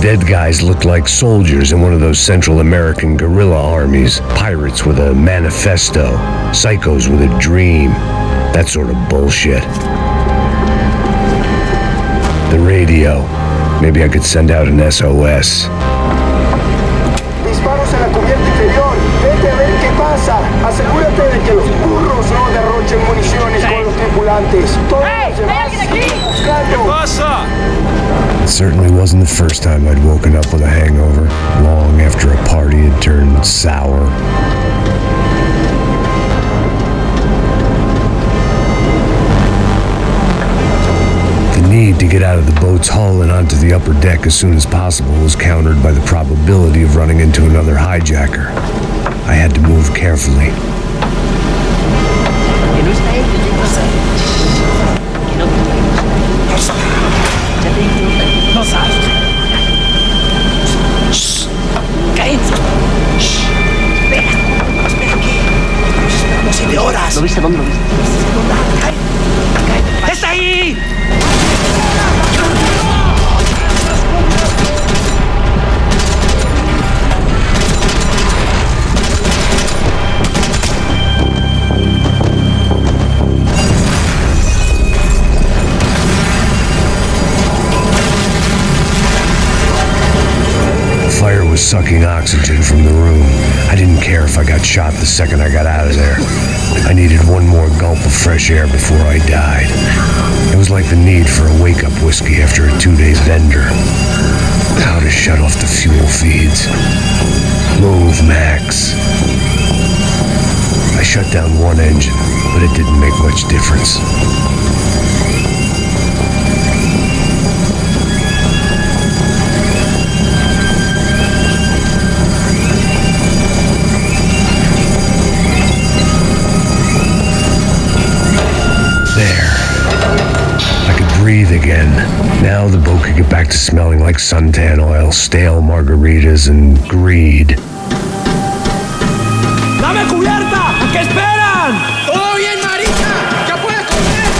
dead guys looked like soldiers in one of those Central American guerrilla armies. Pirates with a manifesto, psychos with a dream. That sort of bullshit. The radio. Maybe I could send out an SOS. Disparos en la cubierta inferior. Vete a ver qué pasa. Asegúrate de que los burros no derrochen municiones con los tripulantes. Todos los demás siguen buscando. ¿Qué pasa? It certainly wasn't the first time I'd woken up with a hangover, long after a party had turned sour. The need to get out of the boat's hull and onto the upper deck as soon as possible was countered by the probability of running into another hijacker. I had to move carefully. ¿Lo viste? ¿Dónde lo viste? ¡Está ahí! Fire was sucking oxygen from the room. I didn't care if I got shot the second I got out of there. I needed one more gulp of fresh air before I died. It was like the need for a wake-up whiskey after a 2-day bender. How to shut off the fuel feeds. Move, Max. I shut down one engine, but it didn't make much difference. Breathe again. Now the boat could get back to smelling like suntan oil, stale margaritas, and greed. ¡Dame cubierta! ¿A qué esperan? ¡Todo bien, Marina! ¡Ya puedes comer!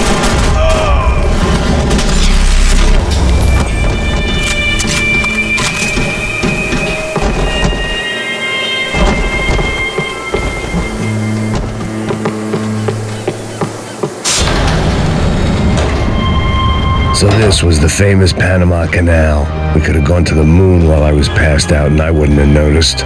So this was the famous Panama Canal. We could have gone to the moon while I was passed out and I wouldn't have noticed.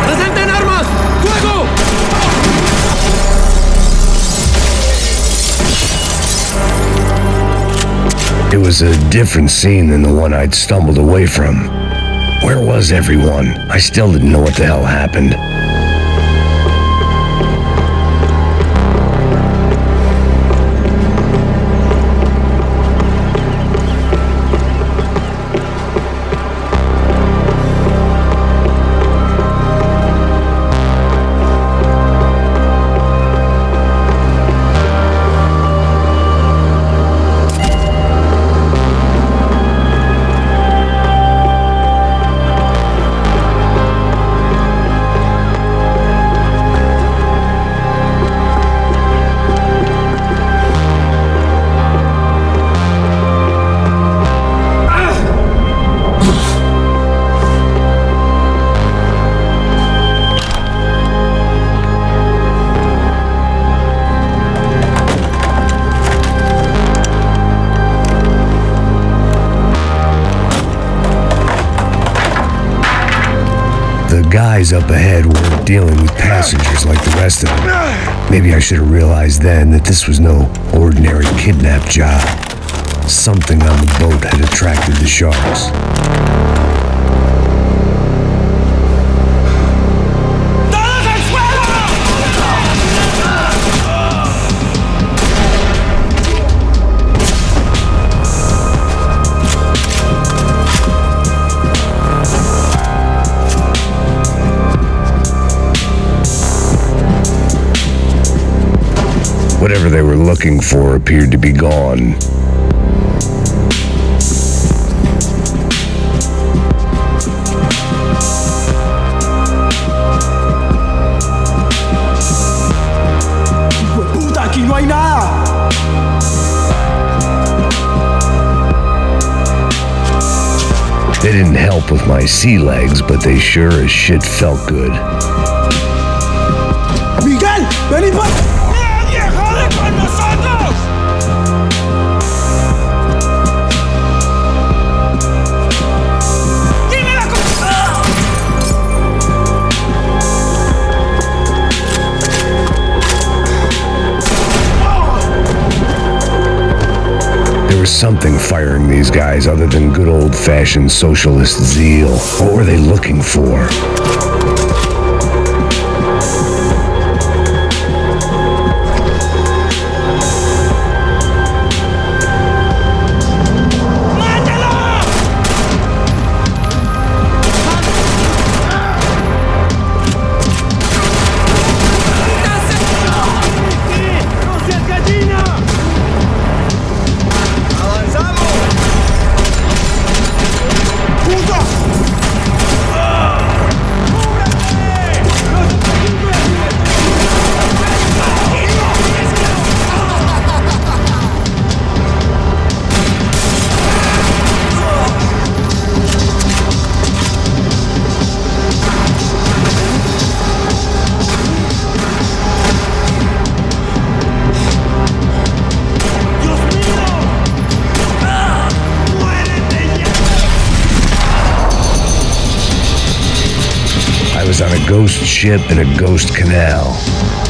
¡Presenten armas! ¡Fuego! It was a different scene than the one I'd stumbled away from. Where was everyone? I still didn't know what the hell happened. The guys up ahead weren't dealing with passengers like the rest of them. Maybe I should have realized then that this was no ordinary kidnap job. Something on the boat had attracted the sharks. Whatever they were looking for appeared to be gone. no hay nada. They didn't help with my sea legs, but they sure as shit felt good. Miguel, vení pa... ¡Nadie jode con nosotros! ¡Dime la There was something firing these guys other than good old-fashioned socialist zeal. What were they looking for? On a ghost ship in a ghost canal.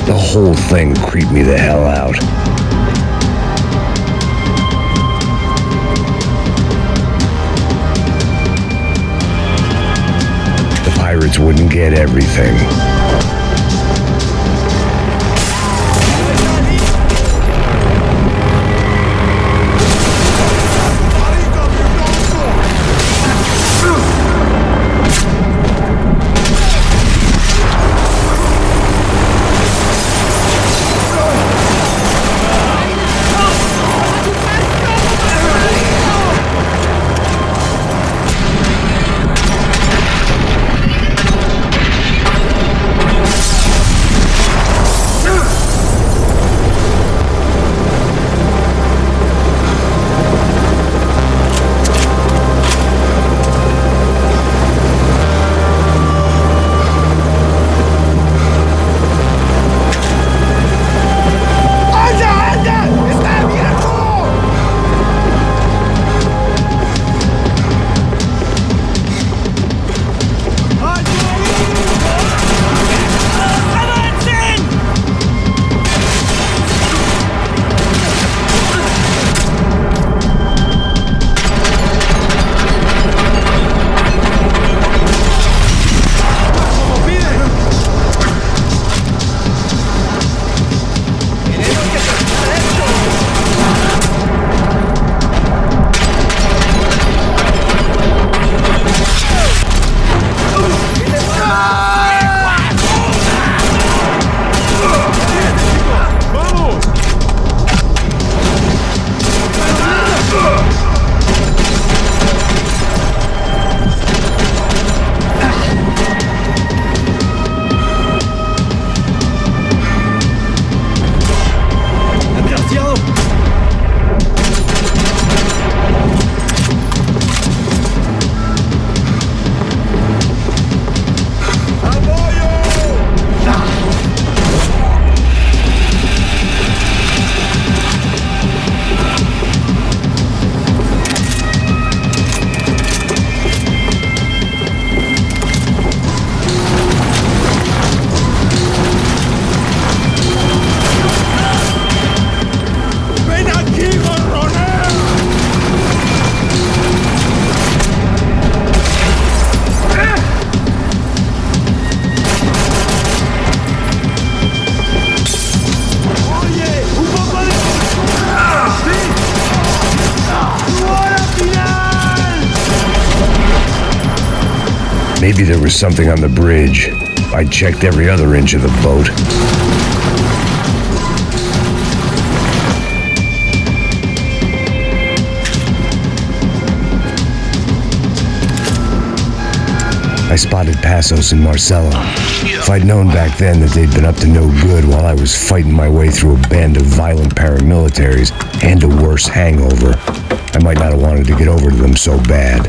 The whole thing creeped me the hell out. The pirates wouldn't get everything. Maybe there was something on the bridge. I checked every other inch of the boat. I I spotted Passos and Marcelo. If I'd known back then that they'd been up to no good while I was fighting my way through a band of violent paramilitaries and a worse hangover, I might not have wanted to get over to them so bad.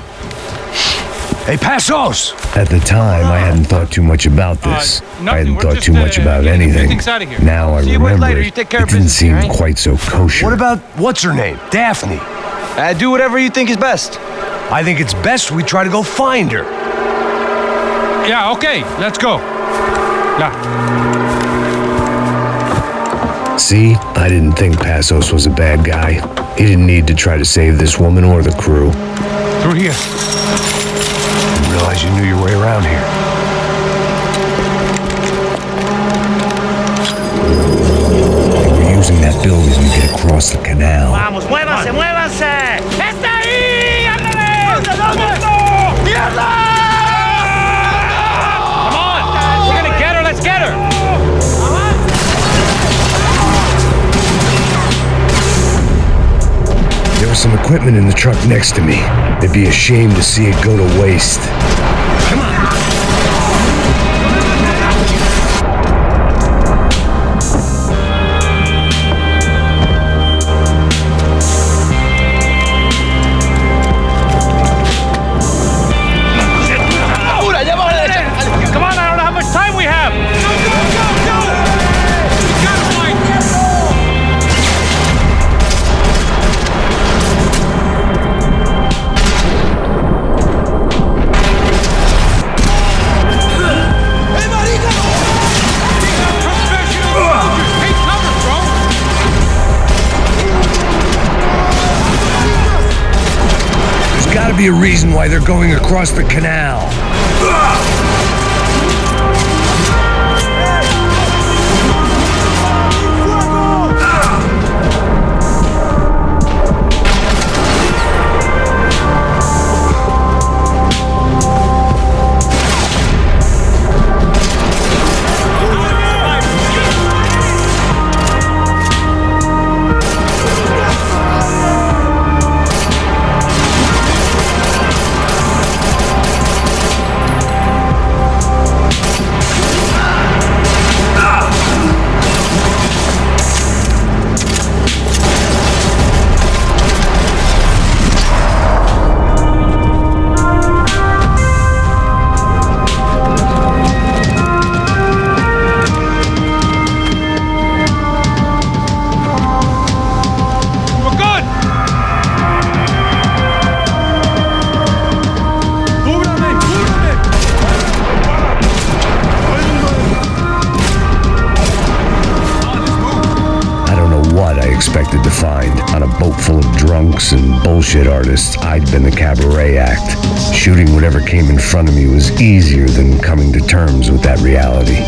Hey, Passos! At the time, I hadn't thought too much about this. I hadn't thought too much about anything. Now I remember it didn't seem quite so kosher. What about, what's her name? Daphne. Do whatever you think is best. I think it's best we try to go find her. Yeah, okay, let's go. Yeah. See, I didn't think Passos was a bad guy. He didn't need to try to save this woman or the crew. Through here. Didn't realize you knew your way around here. They were using that building to get across the canal. Vamos, muévanse, muévanse. ¡Está ahí! ¡Ándale! ¡Mierda! Come on! We're gonna get her, let's get her! There was some equipment in the truck next to me. It'd be a shame to see it go to waste. Come on! Come on, I don't know how much time we have! Go! We gotta find her! There's gotta be a reason why they're going across the canal. Expected to find. On a boat full of drunks and bullshit artists, I'd been the cabaret act. Shooting whatever came in front of me was easier than coming to terms with that reality.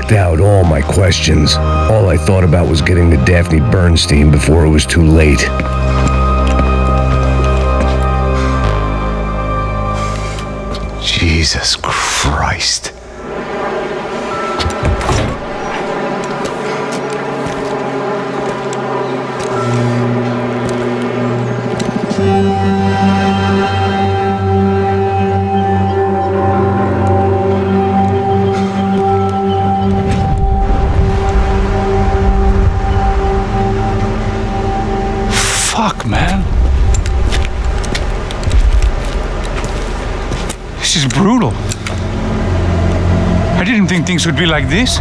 blocked out all my questions. All I thought about was getting to Daphne Bernstein before it was too late. Jesus Christ. Fuck, man. This is brutal. I didn't think things would be like this.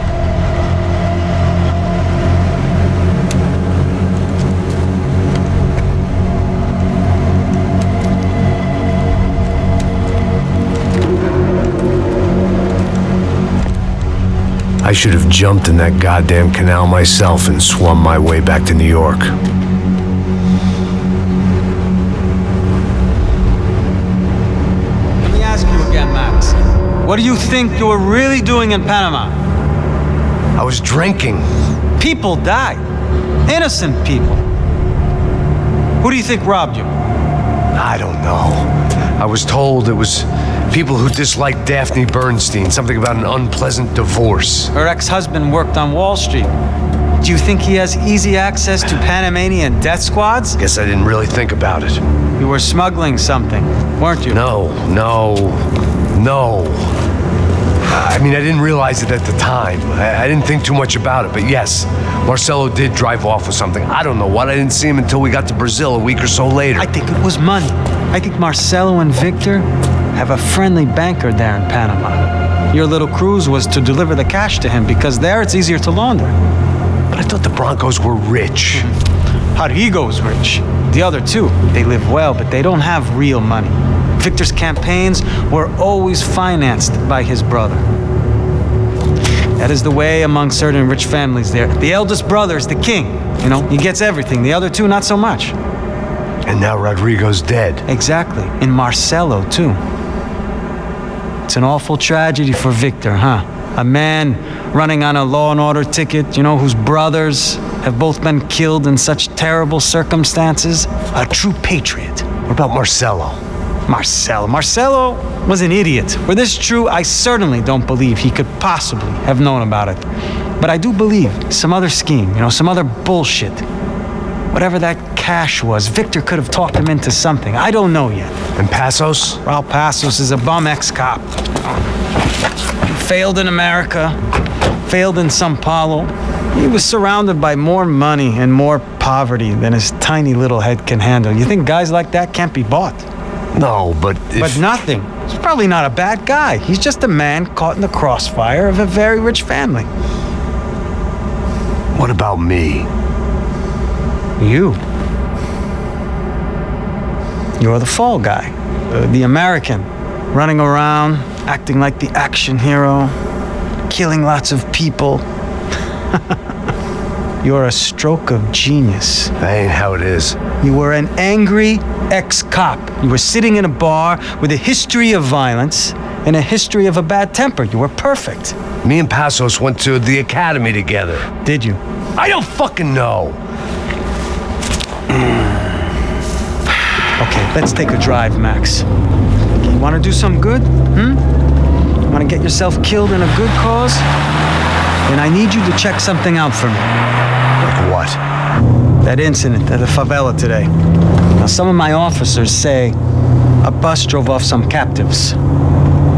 I should have jumped in that goddamn canal myself and swum my way back to New York. Let me ask you again, Max. What do you think you were really doing in Panama? I was drinking. People died. Innocent people. Who do you think robbed you? I don't know. I was told it was people who disliked Daphne Bernstein, something about an unpleasant divorce. Her ex-husband worked on Wall Street. Do you think he has easy access to Panamanian death squads? Guess I didn't really think about it. You were smuggling something, weren't you? No. I mean, I didn't realize it at the time. I didn't think too much about it, but yes, Marcelo did drive off with something. I don't know what. I didn't see him until we got to Brazil a week or so later. I think it was money. I think Marcelo and Victor have a friendly banker there in Panama. Your little cruise was to deliver the cash to him because there it's easier to launder. But I thought the Broncos were rich. Rodrigo's rich. The other two, they live well, but they don't have real money. Victor's campaigns were always financed by his brother. That is the way among certain rich families there. The eldest brother is the king. You know, he gets everything. The other two, not so much. And now Rodrigo's dead. Exactly. And Marcelo, too. It's an awful tragedy for Victor, huh? A man running on a law and order ticket, you know, whose brothers have both been killed in such terrible circumstances. A true patriot. What about Marcelo? Marcelo was an idiot. Were this true, I certainly don't believe he could possibly have known about it. But I do believe some other scheme, you know, some other bullshit. Whatever that cash was, Victor could have talked him into something. I don't know yet. And Passos? Well, Passos is a bum ex-cop. He failed in America, failed in Sao Paulo. He was surrounded by more money and more poverty than his tiny little head can handle. You think guys like that can't be bought? No, but But nothing. He's probably not a bad guy. He's just a man caught in the crossfire of a very rich family. What about me? You. You're the fall guy. The American. Running around, acting like the action hero, killing lots of people. You're a stroke of genius. That ain't how it is. You were an angry ex-cop. You were sitting in a bar with a history of violence and a history of a bad temper. You were perfect. Me and Passos went to the academy together. Did you? I don't fucking know. Okay, let's take a drive, Max. You want to do some good? Want to get yourself killed in a good cause? Then I need you to check something out for me. Like what? That incident at the favela today. Now, some of my officers say a bus drove off some captives.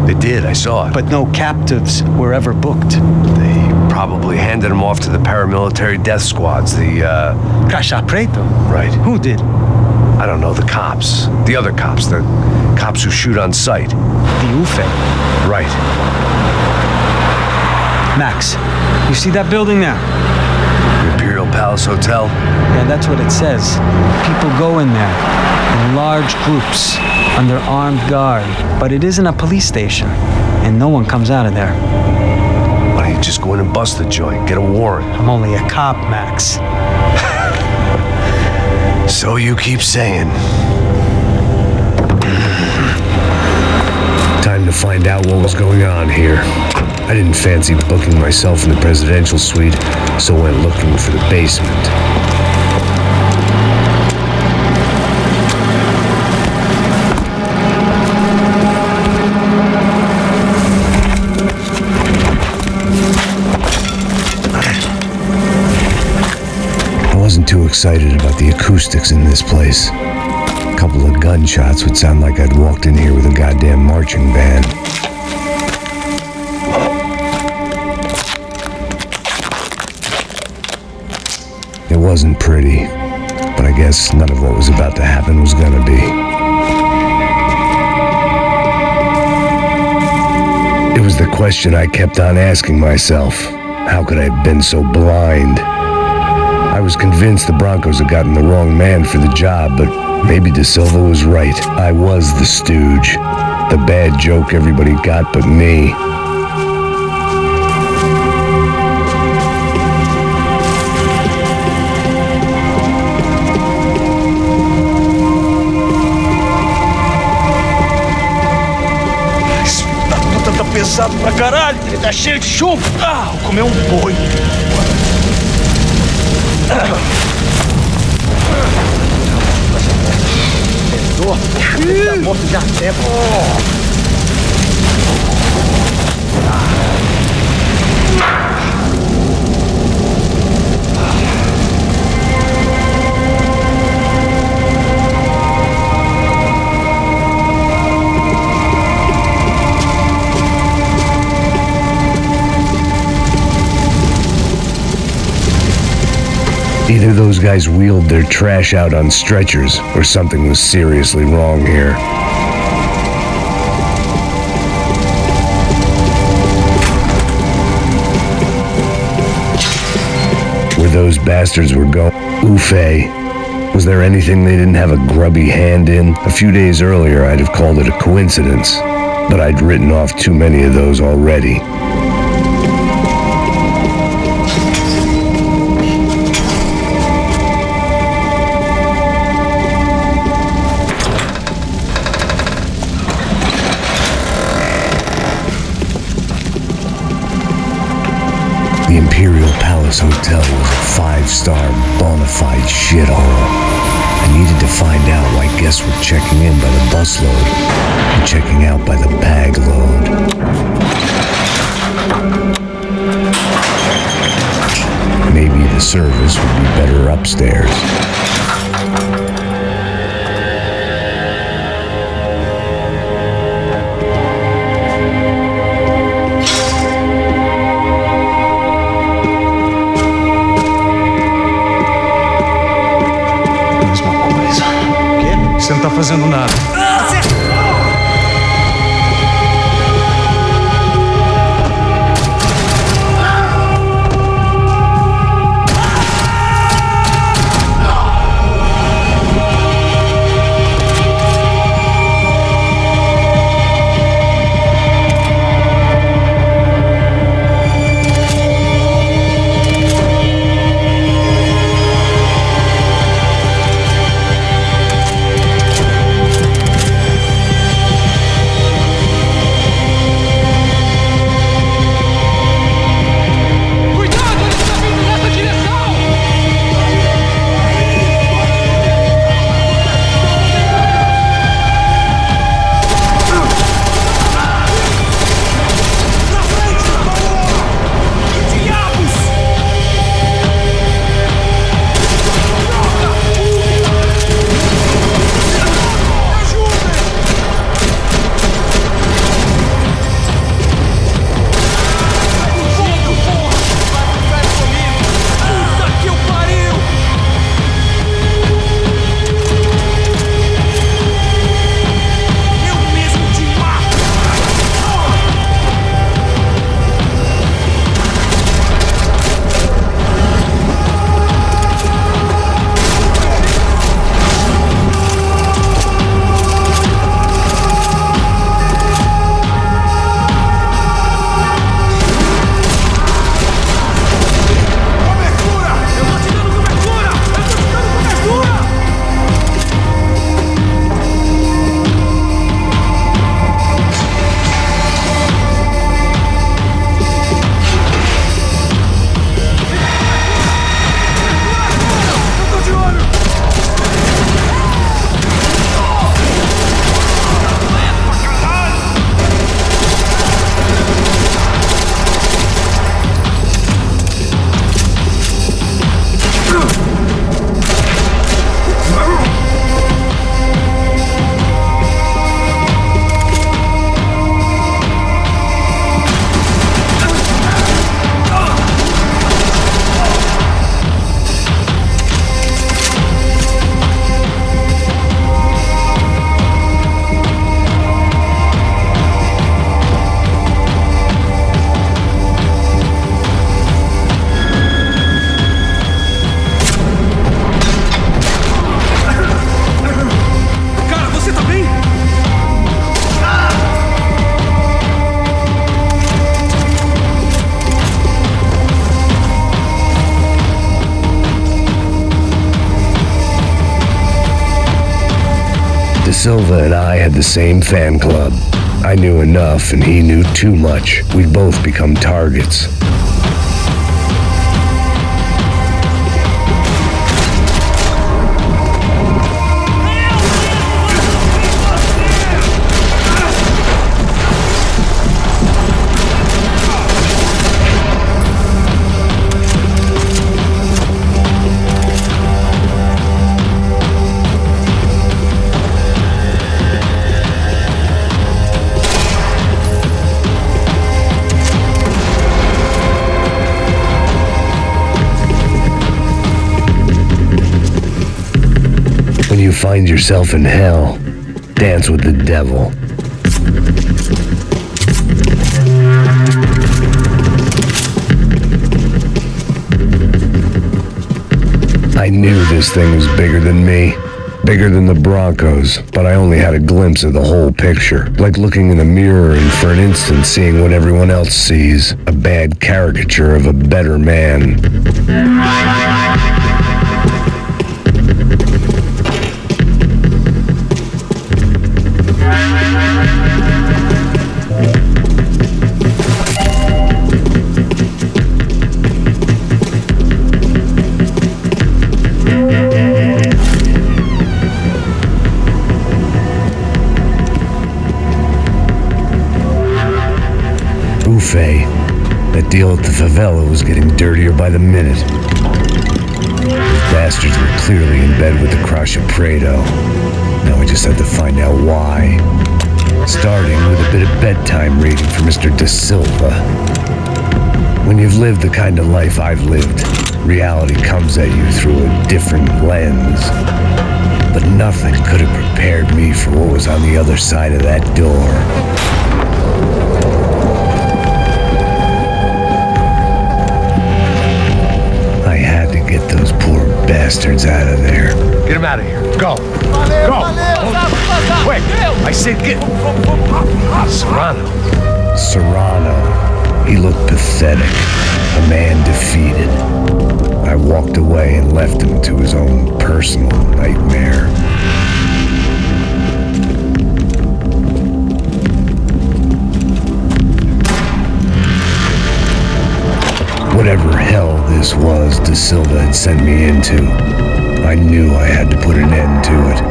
They did, I saw it. But no captives were ever booked. They probably handed them off to the paramilitary death squads, Caixa Preto? Right. Who did? I don't know, the cops. The other cops, the cops who shoot on sight. The UFE. Right. Max, you see that building there? The Imperial Palace Hotel? Yeah, that's what it says. People go in there in large groups under armed guard. But it isn't a police station, and no one comes out of there. Why don't you just go in and bust the joint, get a warrant? I'm only a cop, Max. So you keep saying. Time to to find out what was going on here. I didn't fancy booking myself in the presidential suite, so went looking for the basement. I wasn't too excited about the acoustics in this place. A couple of gunshots would sound like I'd walked in here with a goddamn marching band. It wasn't pretty, but I guess none of what was about to happen was gonna be. It was the question I kept on asking myself. How could I have been so blind? I was convinced the Broncos had gotten the wrong man for the job, but maybe De Silva was right. I was the stooge. The bad joke everybody got but me. Tá pesado pra caralho, ele tá cheio de chumbo. Ah, vou comer um boi. Tá morto já até. Either those guys wheeled their trash out on stretchers, or something was seriously wrong here. Where those bastards were going, Ufe. Was there anything they didn't have a grubby hand in? A few days earlier, I'd have called it a coincidence, but I'd written off too many of those already. The Imperial Palace Hotel was a five-star, bona fide shithole. I needed to find out why guests were checking in by the busload and checking out by the bag load. Maybe the service would be better upstairs. Você não tá fazendo nada. Silva and I had the same fan club. I knew enough and he knew too much. We'd both become targets. When you find yourself in hell, dance with the devil. I knew this thing was bigger than me, bigger than the Broncos, but I only had a glimpse of the whole picture, like looking in a mirror and for an instant seeing what everyone else sees, a bad caricature of a better man. That deal at the favela was getting dirtier by the minute. Those bastards were clearly in bed with the Crusher Prado. Now we just had to find out why. Starting with a bit of bedtime reading for Mr. De Silva. When you've lived the kind of life I've lived, reality comes at you through a different lens. But nothing could have prepared me for what was on the other side of that door. Get those poor bastards out of there. Get him out of here. Go. Go. Quick. I said get... Serrano. He looked pathetic. A man defeated. I walked away and left him to his own personal nightmare. Whatever hell this was De Silva had sent me into, I knew I had to put an end to it.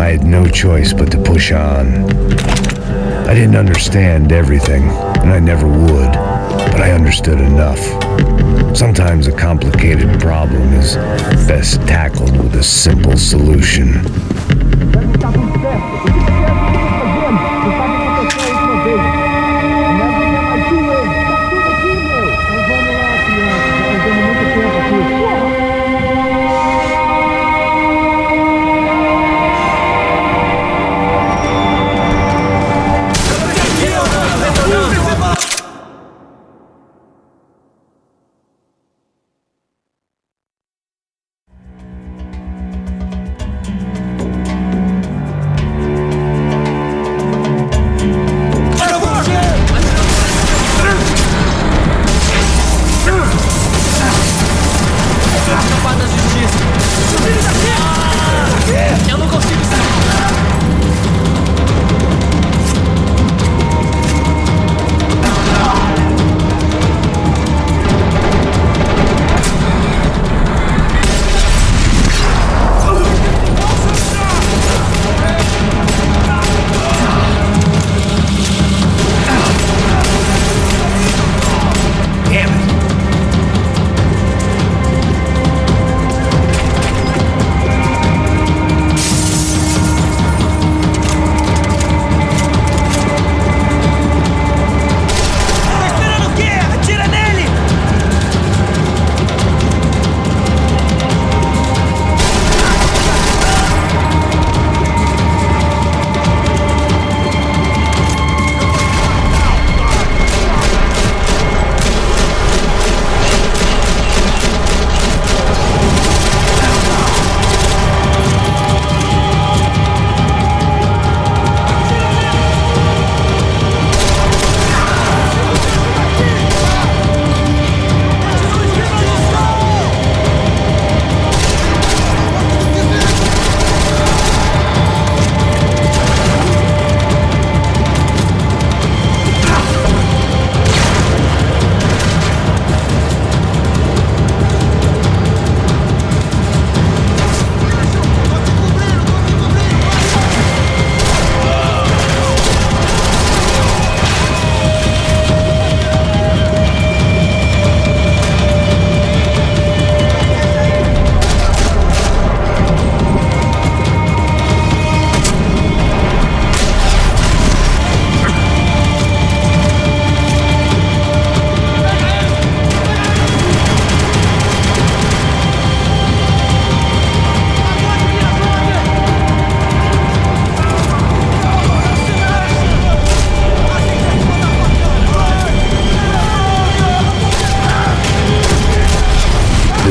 I had no choice but to push on. I didn't understand everything, and I never would, but I understood enough. Sometimes a complicated problem is best tackled with a simple solution.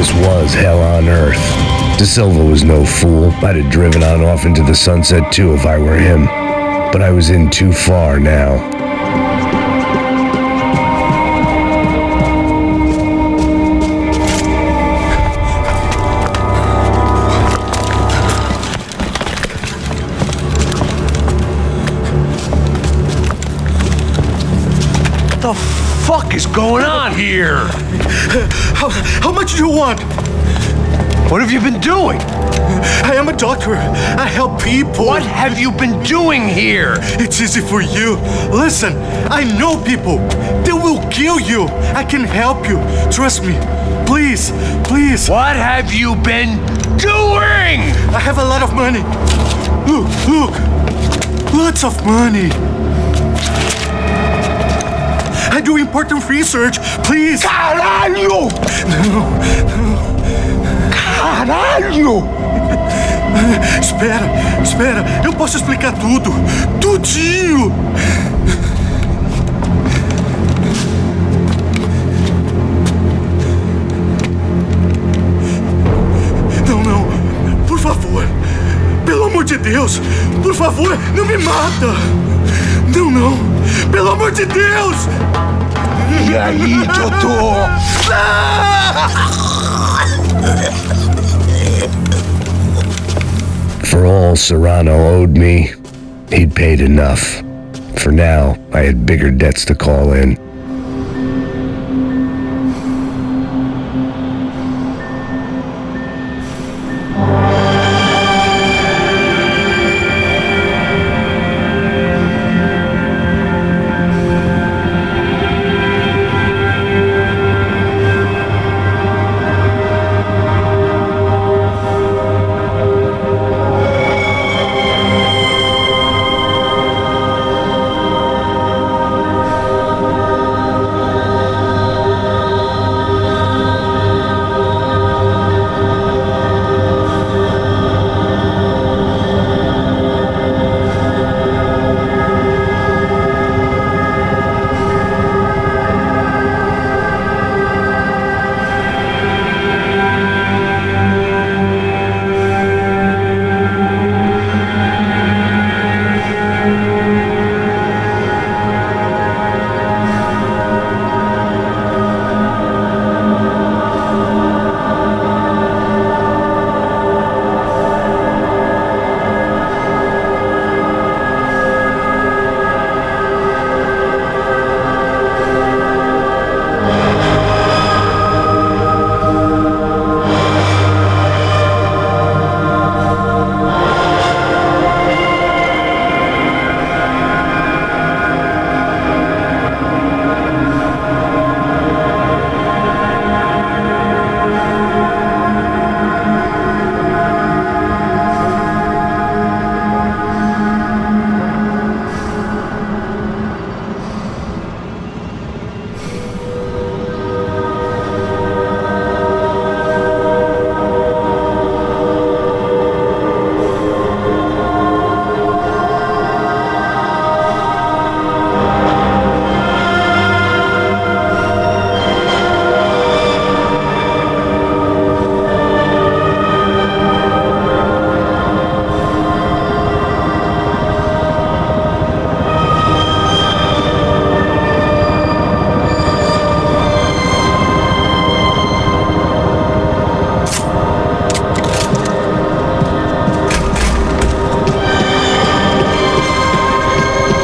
this was hell on earth. De Silva was no fool. I'd have driven on off into the sunset too if I were him. But I was in too far now. What the fuck is going on here? How much do you want? What have you been doing? I am a doctor. I help people. What have you been doing here? It's easy for you. Listen, I know people. They will kill you. I can help you. Trust me. Please, please. What have you been doing? I have a lot of money. Look, look. Lots of money. I do important research. Please. Caralho! Caralho! Espera. Eu posso explicar tudo. Tudinho. Não. Por favor. Pelo amor de Deus. Por favor, não me mata. Não. Pelo amor de Deus. E aí, doutor? For all Serrano owed me, he'd paid enough. For now, I had bigger debts to call in.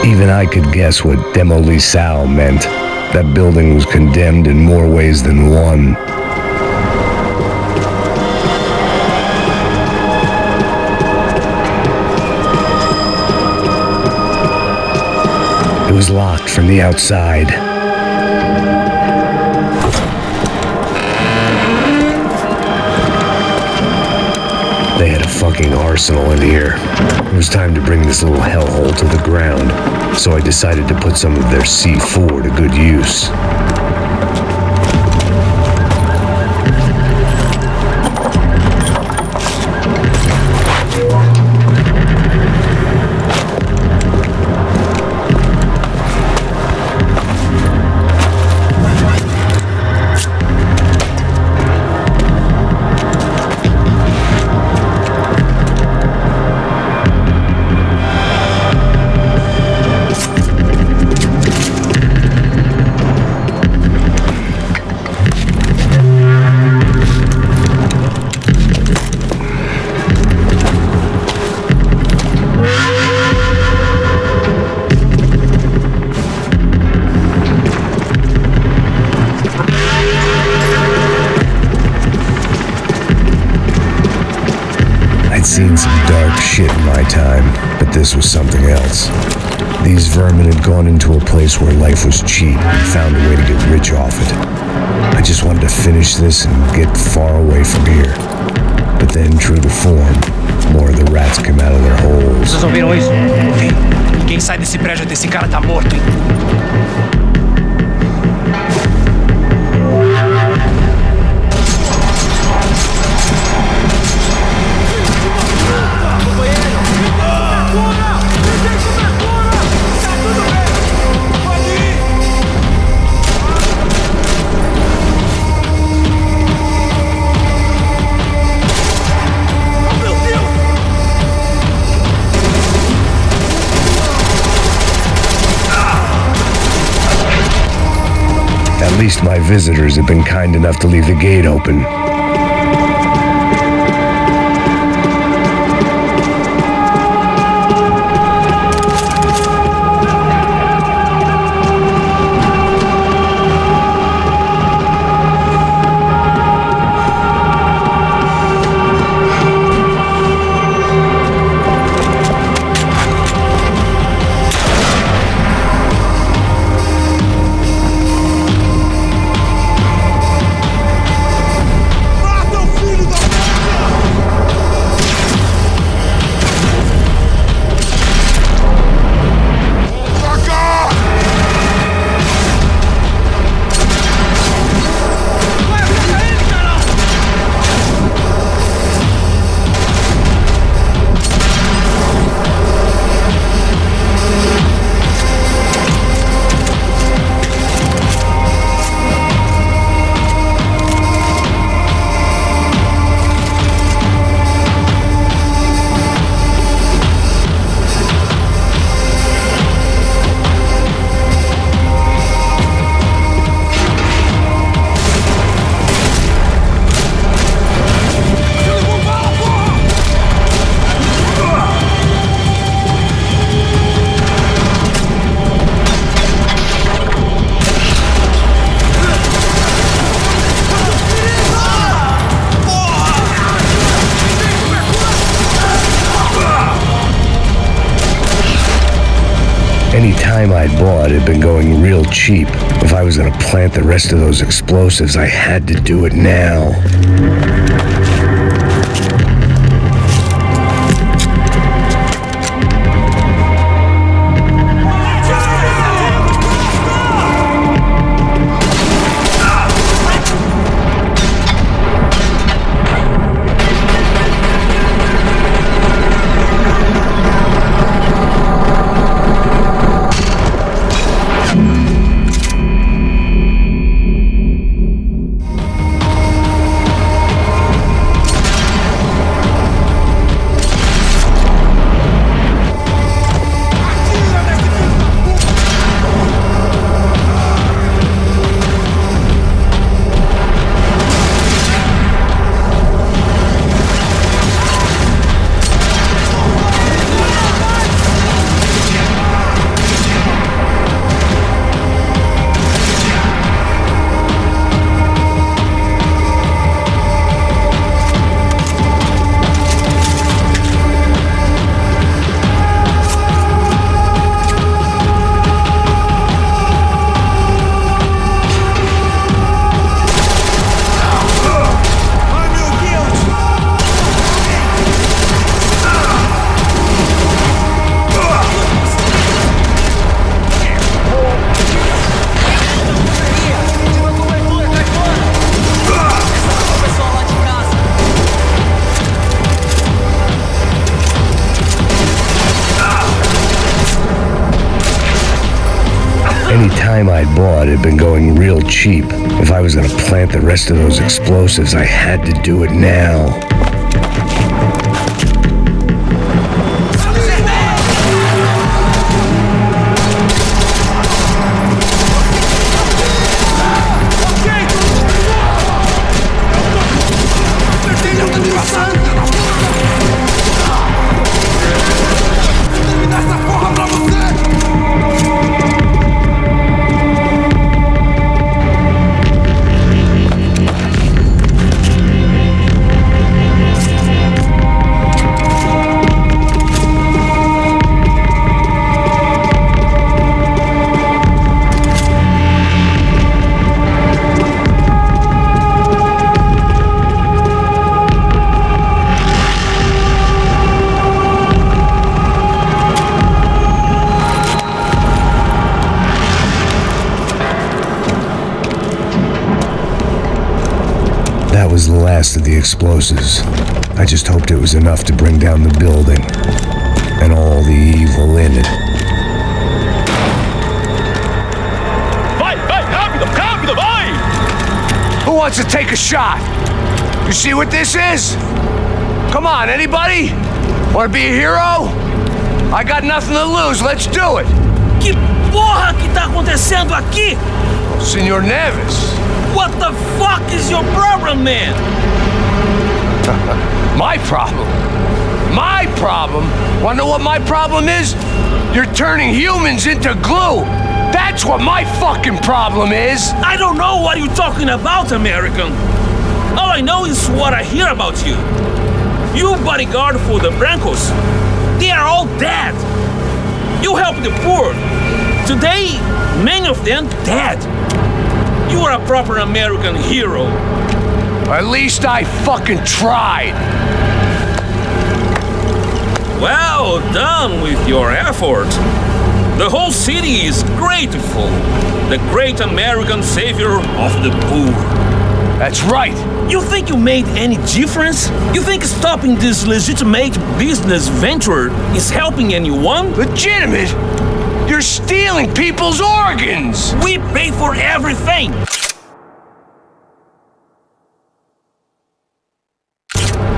Even I could guess what demolissao meant. That building was condemned in more ways than one. It was locked from the outside. They had a fucking arsenal in here. It was time to bring this little hellhole to the ground, so I decided to put some of their C4 to good use. dark shit in my time, but this was something else. These vermin had gone into a place where life was cheap and found a way to get rich off it. I just wanted to finish this and get far away from here. But then, true to form, more of the rats came out of their holes. Vocês ouviram isso? Ei, quem sai desse prédio desse cara tá morto, hein? At least my visitors have been kind enough to leave the gate open. Any time I'd bought had been going real cheap. If I was gonna plant the rest of those explosives, I had to do it now. Any time I'd bought had been going real cheap. If I was gonna plant the rest of those explosives, I had to do it now. last of the explosives. I just hoped it was enough to bring down the building and all the evil in it. Vai, rápido, rápido, vai! Who wants to take a shot? You see what this is? Come on, anybody? Want to be a hero? I got nothing to lose, let's do it! Que porra que tá acontecendo aqui? Senor Neves. What the fuck is your problem, man? My problem? My problem? Wanna know what my problem is? You're turning humans into glue! That's what my fucking problem is! I don't know what you're talking about, American. All I know is what I hear about you. You bodyguard for the Brancos. They are all dead. You help the poor. Today, many of them dead. You are a proper American hero. At least I fucking tried. Well done with your effort. The whole city is grateful. The great American savior of the poor. That's right. You think you made any difference? You think stopping this legitimate business venture is helping anyone? Legitimate? You're stealing people's organs! We pay for everything!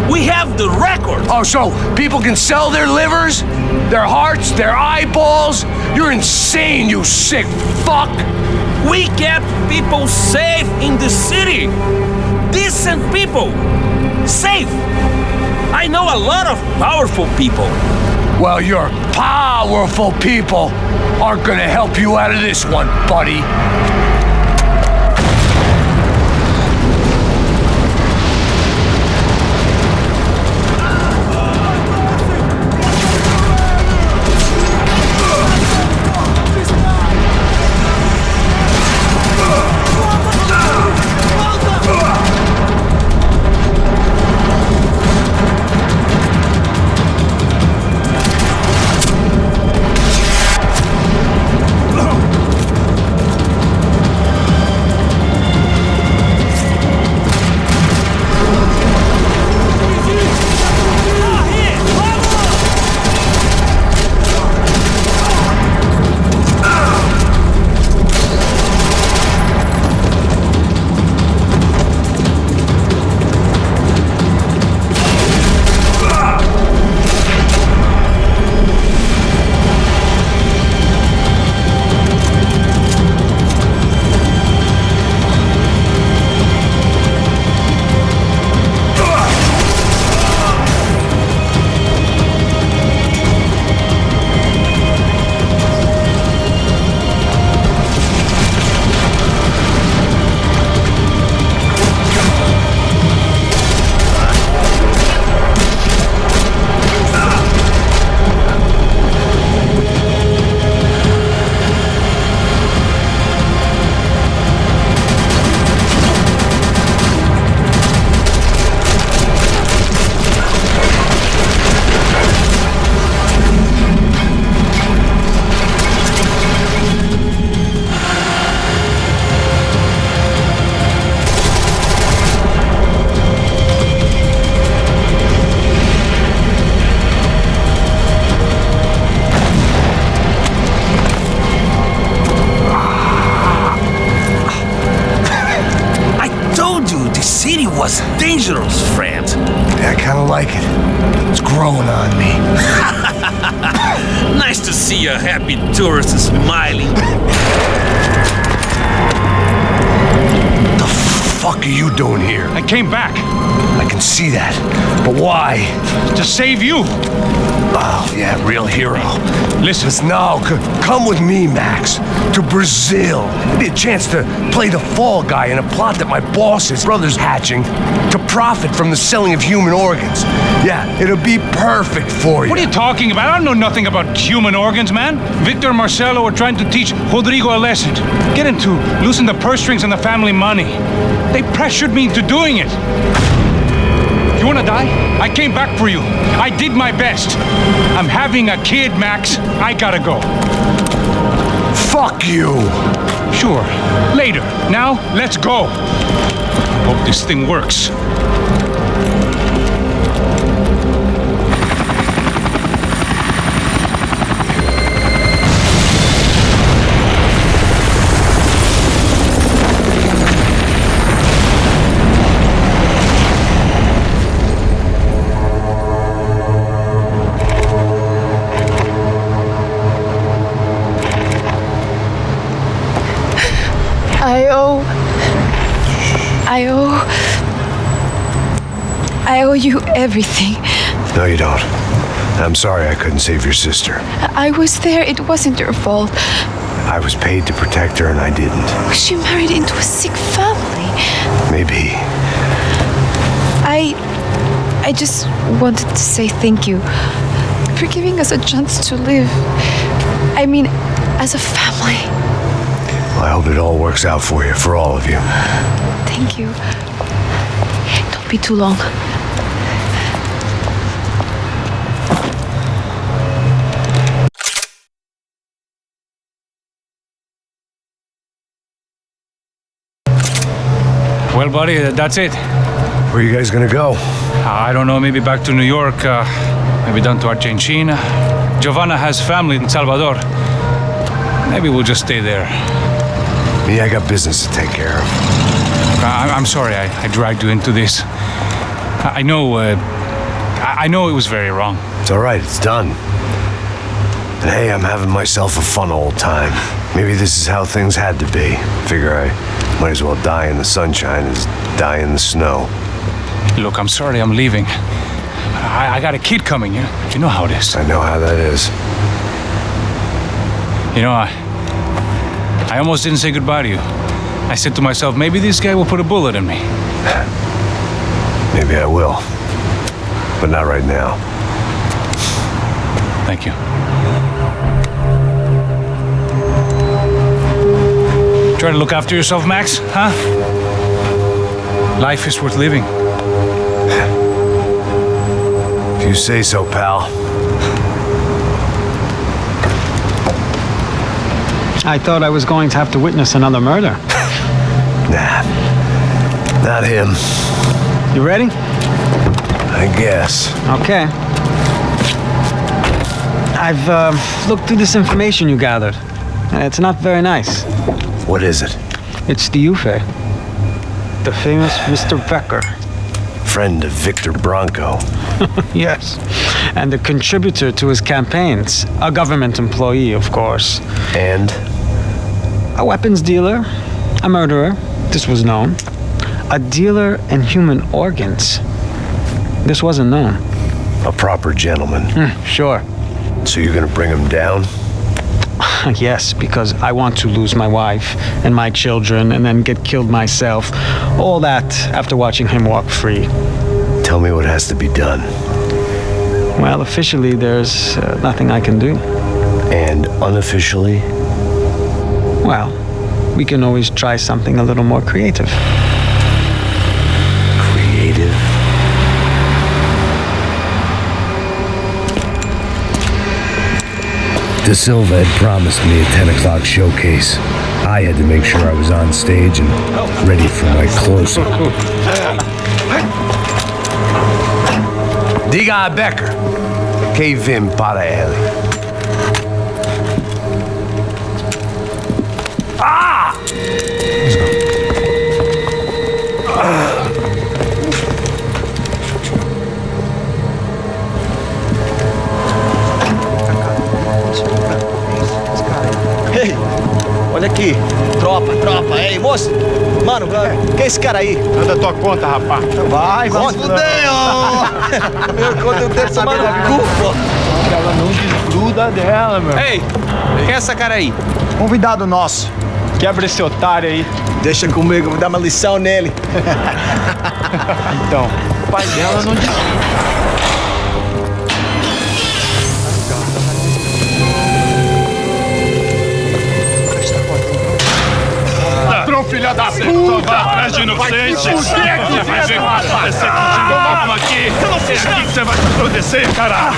We have the record! Oh, so people can sell their livers, their hearts, their eyeballs? You're insane, you sick fuck! We kept people safe in the city! Decent people! Safe! I know a lot of powerful people. Well, your powerful people aren't gonna help you out of this one, buddy. Was dangerous, friend. Yeah, I kinda like it. It's growing on me. Nice to see a happy tourist smiling. The fuck are you doing here? I came back I can see that. But why? to save you. Oh, yeah, real hero. Listen, No, come with me, Max. To Brazil. Maybe a chance to play the fall guy in a plot that my boss's brother's hatching to profit from the selling of human organs. Yeah, it'll be perfect for you. what are you talking about? I don't know nothing about human organs, man. Victor and Marcelo are trying to teach Rodrigo a lesson. Get him to loosen the purse strings and the family money. They pressured me into doing it. You wanna die? I came back for you. I did my best. I'm having a kid, Max. I gotta go. Fuck you! Sure, later. Now, let's go. Hope this thing works. I owe you everything. No, you don't. I'm sorry I couldn't save your sister. I was there. It wasn't your fault. I was paid to protect her and I didn't. She married into a sick family. Maybe. I just wanted to say thank you for giving us a chance to live. I mean, as a family. Well, I hope it all works out for you, for all of you. Thank you. Don't be too long. Well, buddy, that's it. Where are you guys gonna go? I don't know, maybe back to New York, maybe down to Argentina. Giovanna has family in Salvador. Maybe we'll just stay there. Me, I got business to take care of. I'm sorry I dragged you into this. I know it was very wrong. It's all right, it's done. And hey, I'm having myself a fun old time. Maybe this is how things had to be. Figure I might as well die in the sunshine as die in the snow. Look, I'm sorry I'm leaving. I got a kid coming, you know how it is. I know how that is. You know, I almost didn't say goodbye to you. I said to myself, maybe this guy will put a bullet in me. Maybe I will. But not right now. Thank you. Try to look after yourself, Max, huh? Life is worth living. If you say so, pal. I thought I was going to have to witness another murder. Nah, not him. You ready? I guess. Okay. I've looked through this information you gathered. It's not very nice. What is it? It's the Ufe. The famous Mr. Becker. Friend of Victor Bronco. Yes. And a contributor to his campaigns. A government employee, of course. And? A weapons dealer. A murderer. This was known. A dealer in human organs. This wasn't known. A proper gentleman. Sure. So you're gonna bring him down? Yes, because I want to lose my wife and my children and then get killed myself. All that after watching him walk free. Tell me what has to be done. Well, officially, there's nothing I can do. And unofficially? Well, we can always try something a little more creative. Creative? De Silva had promised me a 10 o'clock showcase. I had to make sure I was on stage and ready for my close-up. Diga a Becker. Que vim para ele. Ah! Ei, olha aqui. Tropa. Ei, moço. Mano, quem é esse cara aí? Anda tua conta, rapaz. Vai fudeu! Meu, quando eu tenho essa maluco, pô. Ela não desgruda dela, meu. Ei, quem é essa cara aí? Convidado nosso. Quebra esse otário aí. Deixa comigo, vou dar uma lição nele. Então, o pai dela não Ladrão, filha da puta! Vai atrás de inocente! Você vai ver como aparecer contigo mesmo aqui! É aqui que você vai se apodrecer, cara!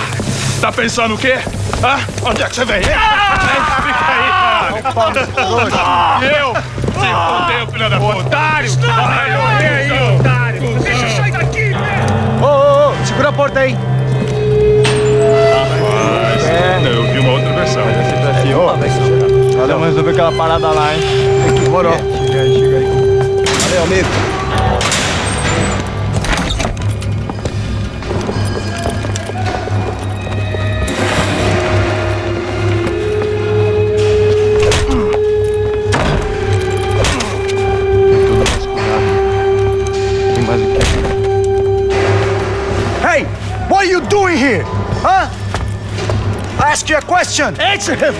Tá pensando o quê? Hã? Onde é que você vem? Fica aí, caralho! Eu? Se fodeu, filha da puta! Otário! Vai morrer aí, otário! Deixa eu sair daqui! Ô, segura a porta aí. Rapaz, eu vi uma outra versão. Valeu, vamos resolver aquela parada lá, hein? Demorou. Chega aí. Valeu, amigo. Tem mais o quê? asked you a question. Answer him!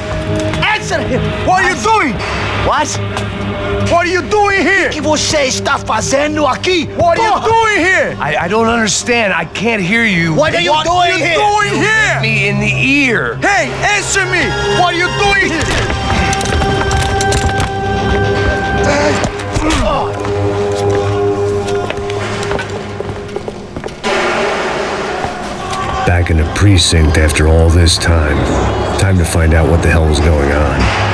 Answer him! What are you doing? What? What are you doing here? O que você está fazendo aqui? What are you doing here? I don't understand. I can't hear you. What are you doing here? Doing here? Me in the ear. Hey, answer me! What are you doing here? Back in the precinct after all this time. Time to find out what the hell was going on.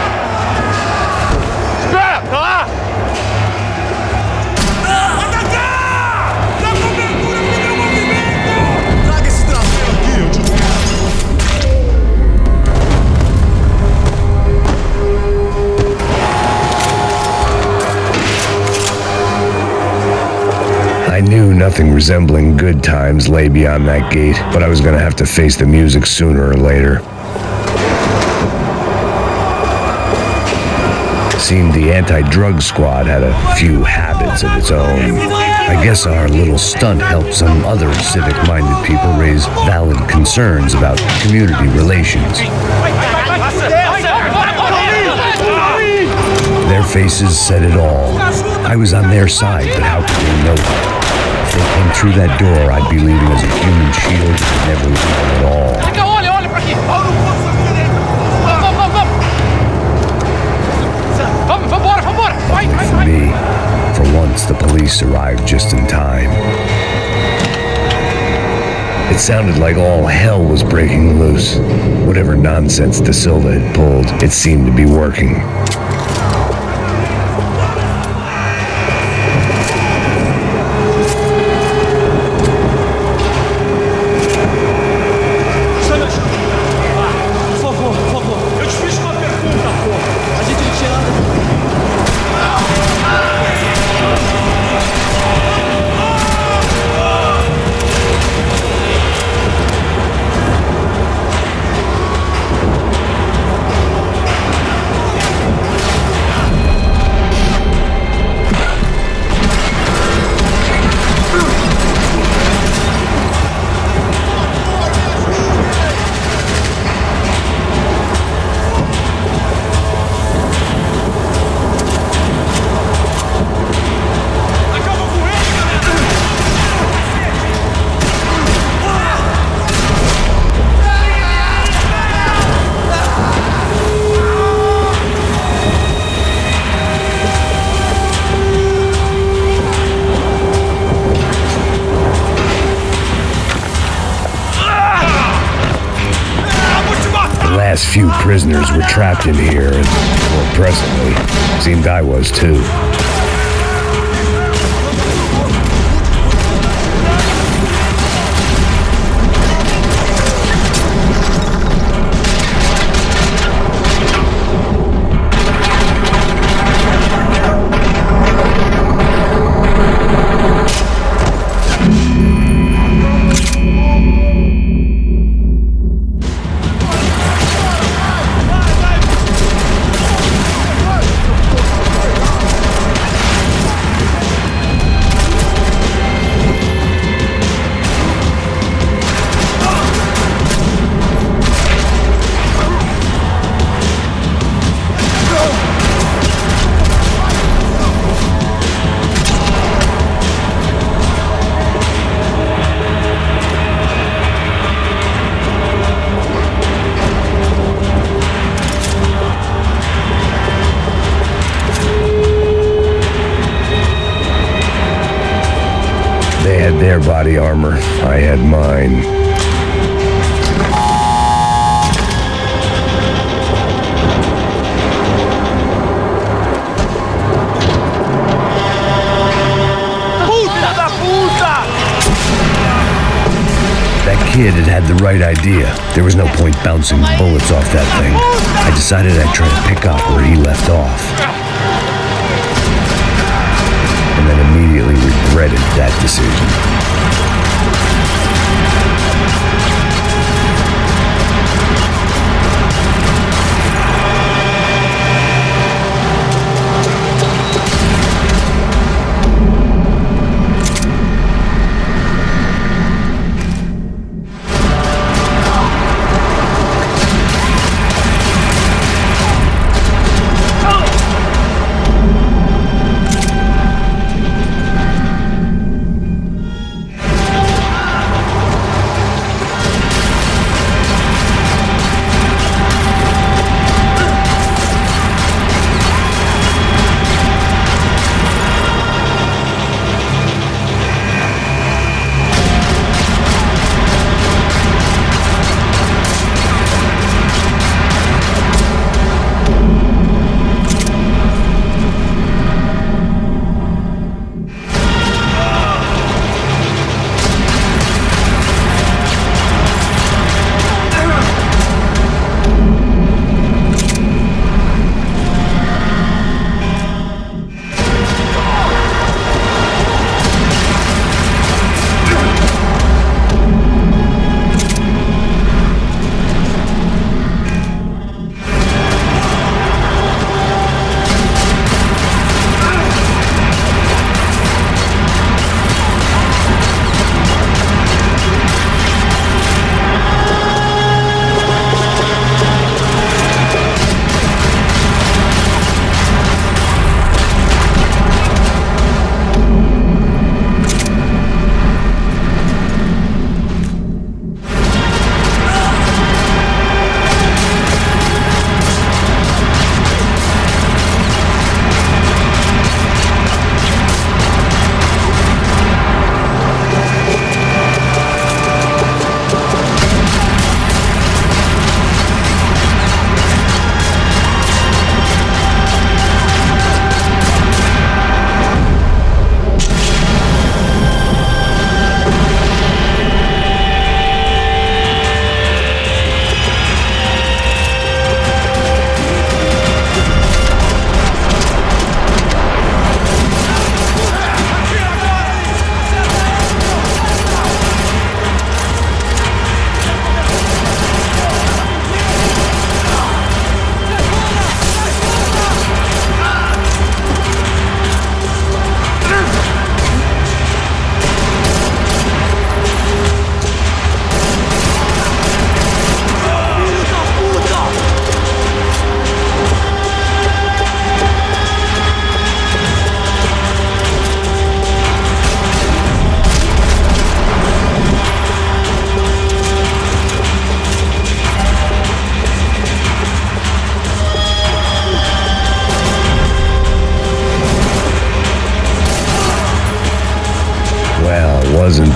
I knew nothing resembling good times lay beyond that gate, but I was gonna have to face the music sooner or later. Seemed the anti-drug squad had a few habits of its own. I guess our little stunt helped some other civic-minded people raise valid concerns about community relations. Their faces said it all. I was on their side, but how could they know that? If they came through that door, I'd be leaving as a human shield and never leaving at all. For me, for once, the police arrived just in time. It sounded like all hell was breaking loose. Whatever nonsense De Silva had pulled, it seemed to be working. Few prisoners were trapped in here, and more presently, seemed I was too. Their body armor, I had mine. That kid had the right idea. There was no point bouncing bullets off that thing. I decided I'd try to pick up where he left off. And then immediately regretted that decision.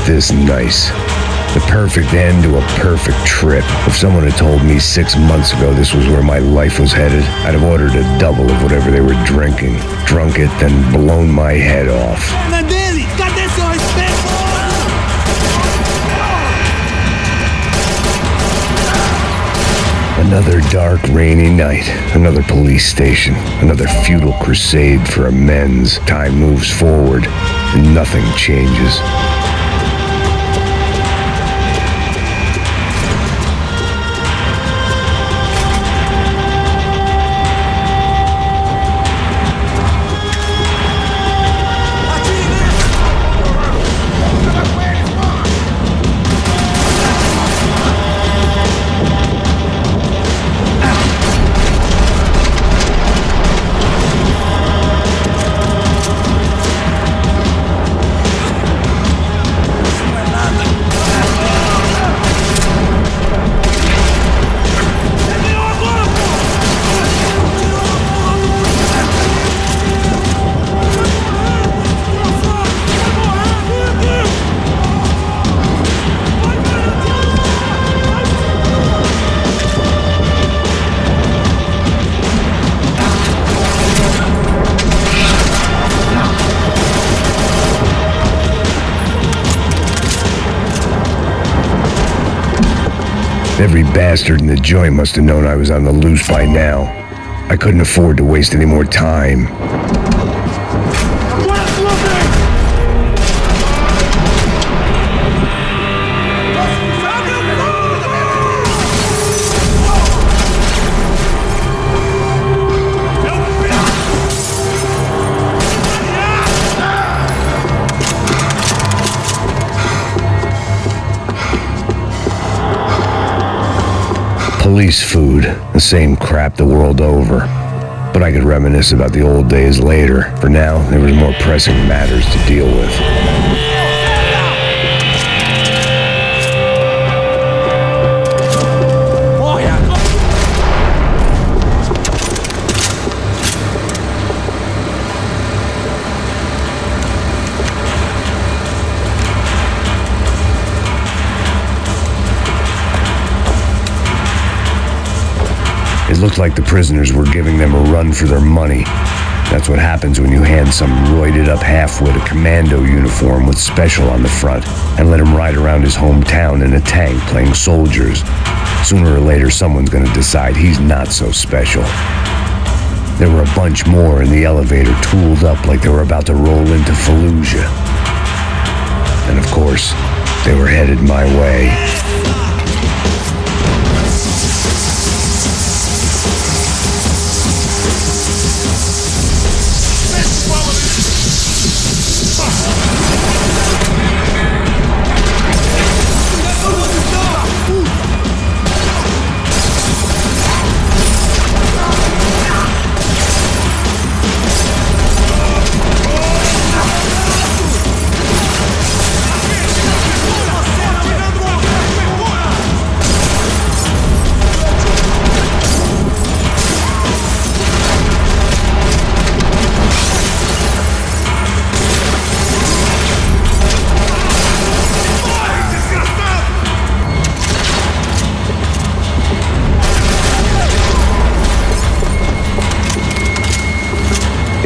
this nice? The perfect end to a perfect trip. If someone had told me 6 months ago this was where my life was headed, I'd have ordered a double of whatever they were drinking, drunk it, then blown my head off. Another dark, rainy night, another police station, another futile crusade for amends. Time moves forward, and nothing changes. Every bastard in the joint must have known I was on the loose by now. I couldn't afford to waste any more time. Police food, the same crap the world over. But I could reminisce about the old days later. For now, there was more pressing matters to deal with. It looked like the prisoners were giving them a run for their money. That's what happens when you hand some roided-up half-wit a commando uniform with special on the front and let him ride around his hometown in a tank playing soldiers. Sooner or later, someone's gonna decide he's not so special. There were a bunch more in the elevator, tooled up like they were about to roll into Fallujah. And of course, they were headed my way.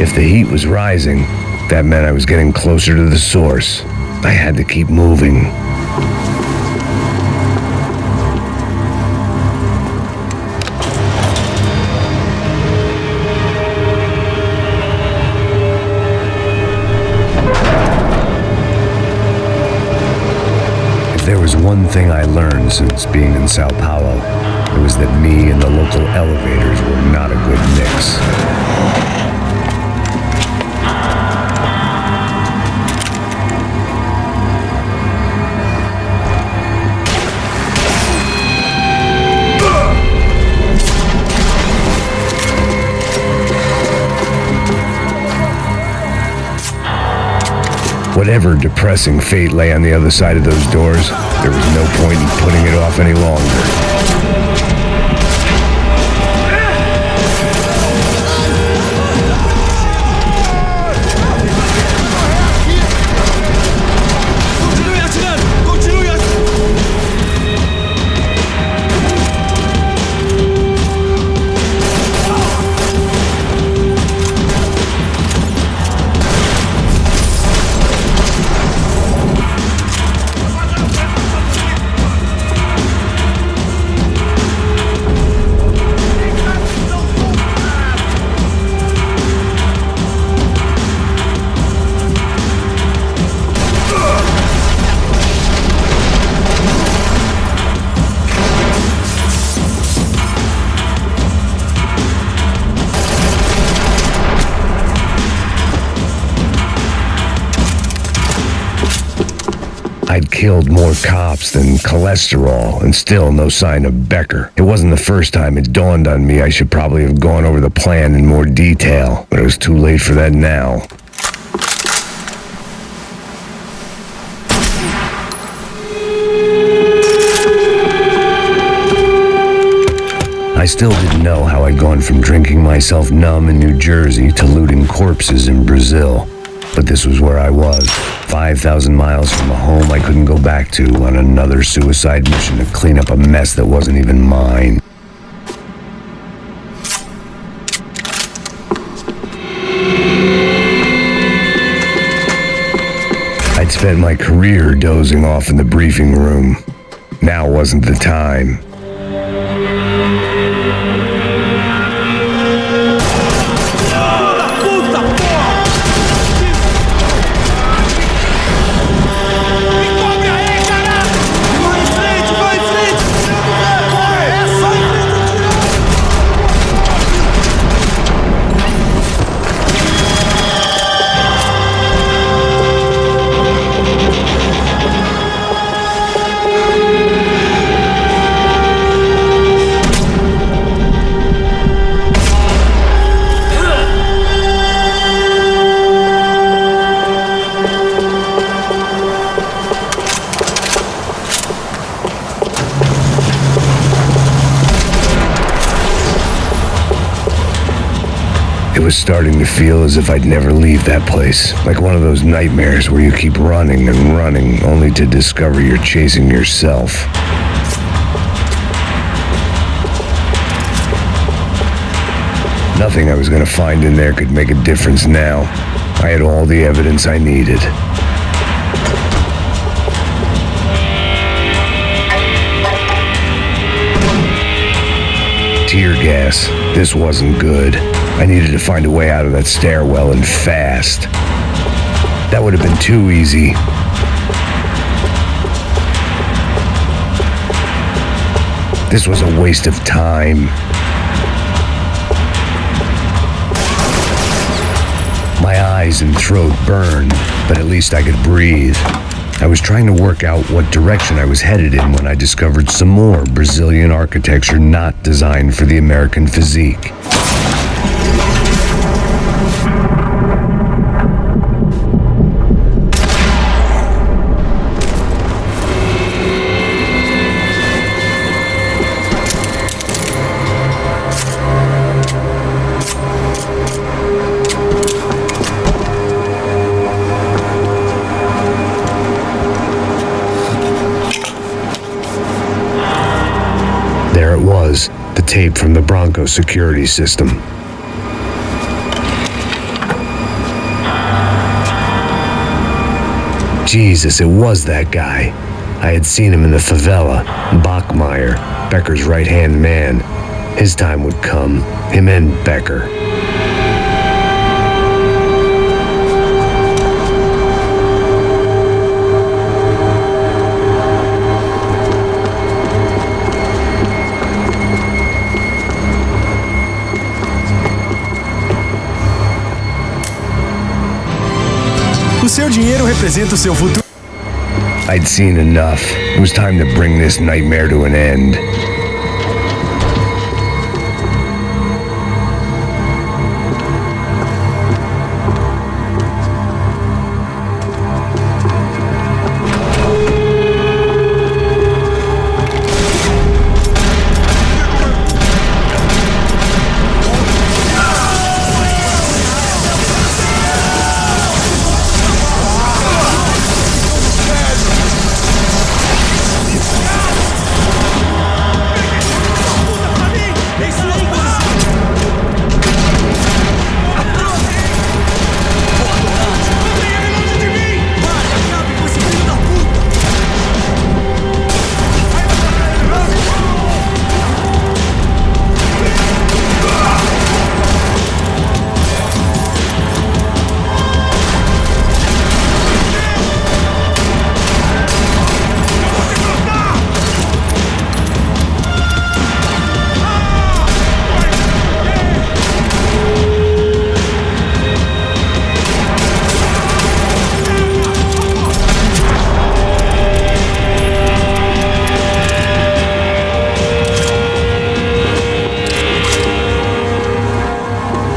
If the heat was rising, that meant I was getting closer to the source. I had to keep moving. If there was one thing I learned since being in Sao Paulo, it was that me and the local elevators were not a good mix. Whatever depressing fate lay on the other side of those doors, there was no point in putting it off any longer. Continue atirando! I'd killed more cops than cholesterol, and still no sign of Becker. It wasn't the first time it dawned on me I should probably have gone over the plan in more detail, but it was too late for that now. I still didn't know how I'd gone from drinking myself numb in New Jersey to looting corpses in Brazil. But this was where I was, 5,000 miles from a home I couldn't go back to, on another suicide mission to clean up a mess that wasn't even mine. I'd spent my career dozing off in the briefing room. Now wasn't the time. It was starting to feel as if I'd never leave that place, like one of those nightmares where you keep running and running only to discover you're chasing yourself. Nothing I was going to find in there could make a difference now. I had all the evidence I needed. Tear gas. This wasn't good. I needed to find a way out of that stairwell, and fast. That would have been too easy. This was a waste of time. My eyes and throat burned, but at least I could breathe. I was trying to work out what direction I was headed in when I discovered some more Brazilian architecture not designed for the American physique. There it was, the tape from the Bronco security system. Jesus, it was that guy. I had seen him in the favela, Bachmeyer, Becker's right-hand man. His time would come, him and Becker. O seu dinheiro representa o seu futuro. I'd seen enough. It was time to bring this nightmare to an end.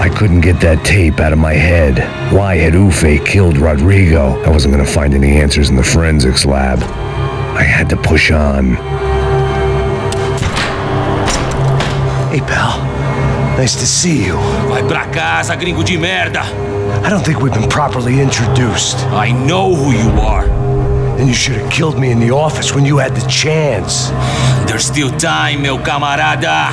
I couldn't get that tape out of my head. Why had Ufe killed Rodrigo? I wasn't gonna find any answers in the forensics lab. I had to push on. Hey, pal. Nice to see you. Vai pra casa, gringo de merda. I don't think we've been properly introduced. I know who you are. And you should have killed me in the office when you had the chance. There's still time, meu camarada.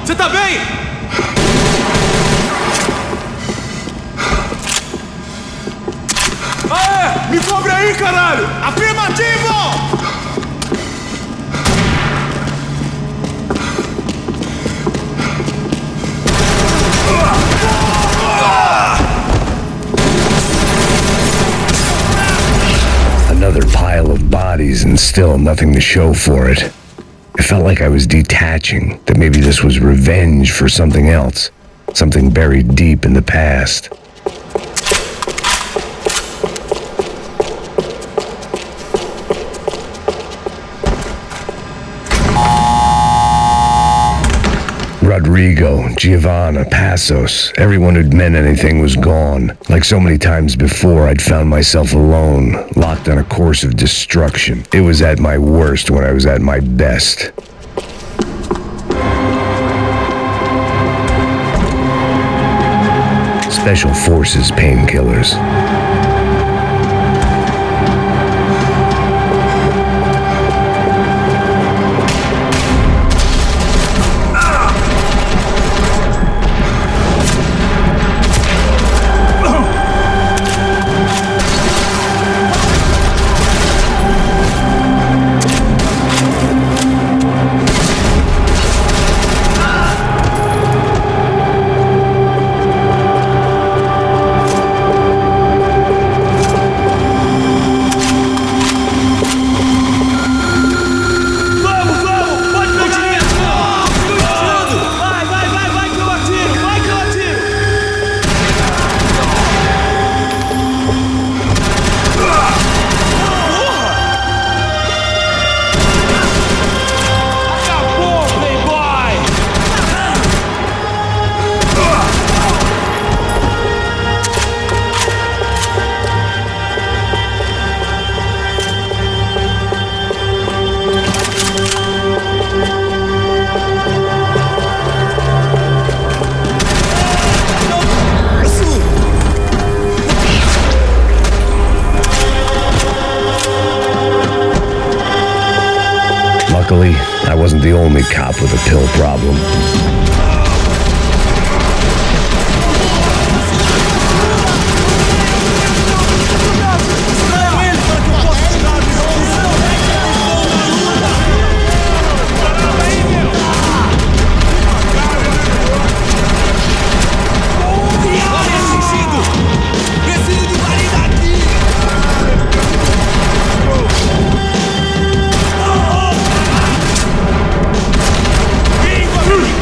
Você tá bem? Aê! Me cobre aí, caralho! Afirmativo! Another pile of bodies and still nothing to show for it. It felt like I was detaching, that maybe this was revenge for something else, something buried deep in the past. Rodrigo, Giovanna, Passos, everyone who'd meant anything was gone. Like so many times before, I'd found myself alone, locked on a course of destruction. It was at my worst when I was at my best. Special Forces painkillers. Luckily, I wasn't the only cop with a pill problem.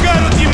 Cara de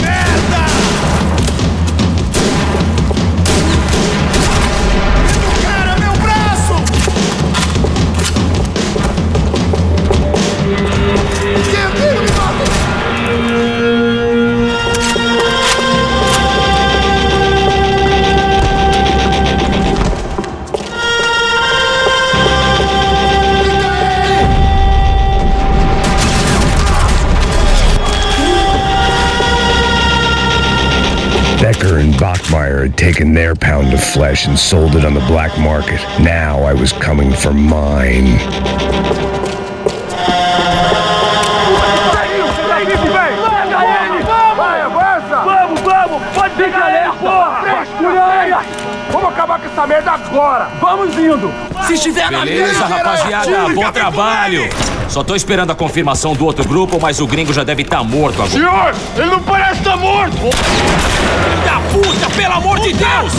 Becker and Bachmeyer had taken their pound of flesh and sold it on the black market. Now I was coming for mine. Pode pegar ele, porra! Vamos acabar com essa merda agora! Vamos indo! Se estiver na beleza, rapaziada, bom trabalho! Só tô esperando a confirmação do outro grupo, mas o gringo já deve estar morto agora. Senhor, ele não parece estar morto! Filho da puta, pelo amor de Deus!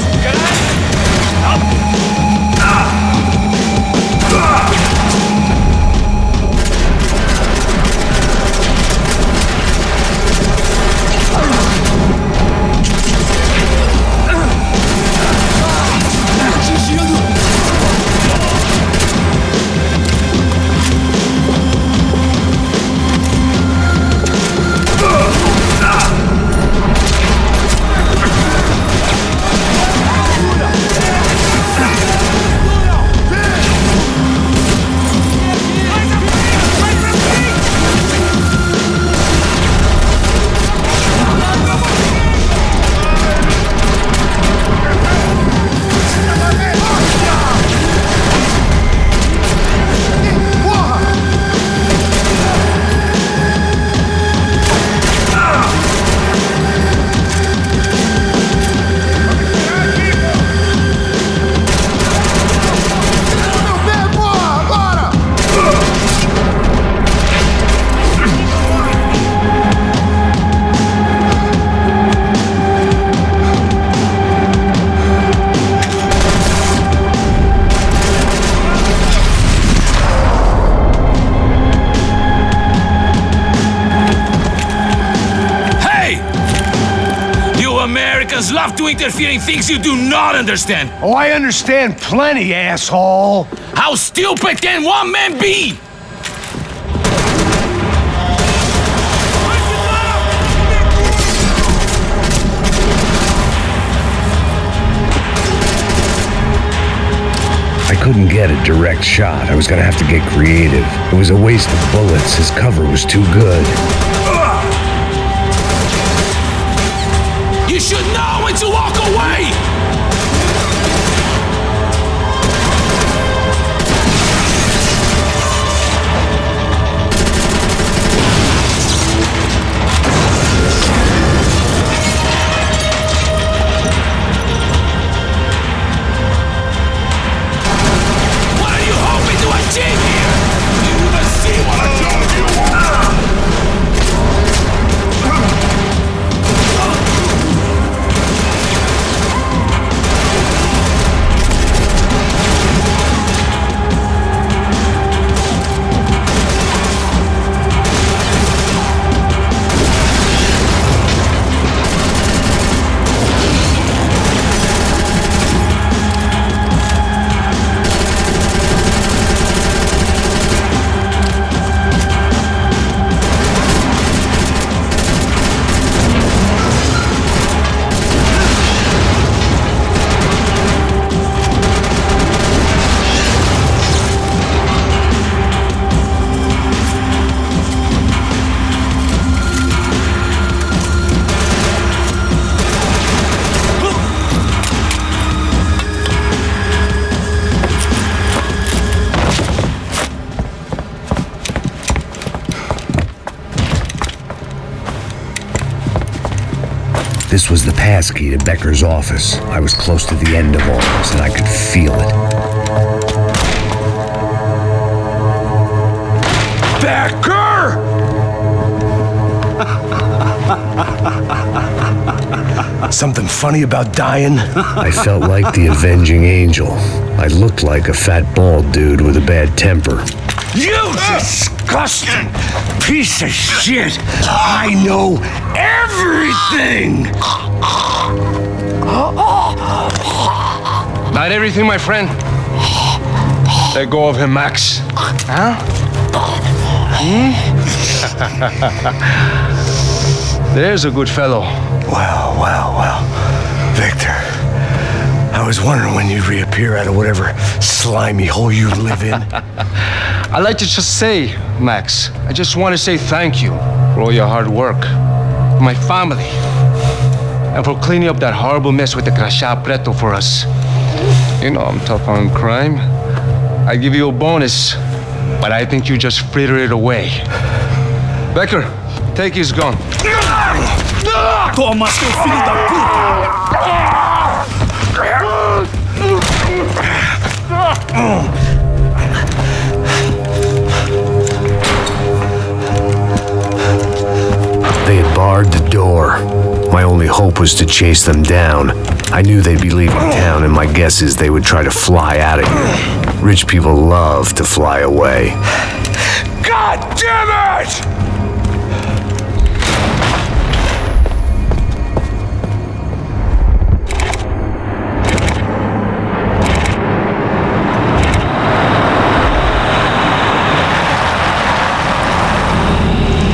Americans love to interfere in things you do not understand. Oh, I understand plenty, asshole. How stupid can one man be? I couldn't get a direct shot. I was gonna have to get creative. It was a waste of bullets. His cover was too good. You should know when to walk away! What are you hoping to achieve here? You even see what I told you? This was the passkey to Becker's office. I was close to the end of all this, and I could feel it. Becker! Something funny about dying? I felt like the avenging angel. I looked like a fat bald dude with a bad temper. You disgusting piece of shit! I know everything! Not everything, my friend. Let go of him, Max. Huh? There's a good fellow. Well. Victor, I was wondering when you'd reappear out of whatever slimy hole you live in. I'd like to just say, Max, I just want to say thank you for all your hard work. My family. and for cleaning up that horrible mess with the crachá preto for us. You know I'm tough on crime. I give you a bonus, but I think you just fritter it away. Becker, take his gun. Toma, seu filho da They had barred the door. My only hope was to chase them down. I knew they'd be leaving town, and my guess is they would try to fly out of here. Rich people love to fly away. God damn it!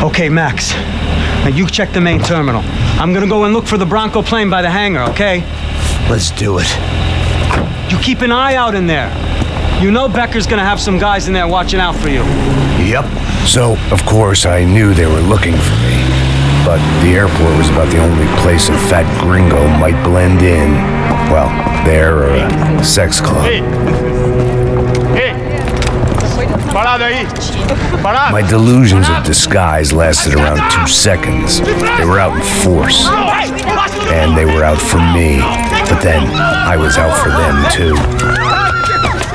Okay, Max. Now you check the main terminal. I'm gonna go and look for the Bronco plane by the hangar, okay? Let's do it. You keep an eye out in there. You know Becker's gonna have some guys in there watching out for you. Yep. So, of course, I knew they were looking for me. But the airport was about the only place a fat gringo might blend in. Well, there or a sex club. My delusions of disguise lasted around 2 seconds. They were out in force. And they were out for me. But then, I was out for them, too.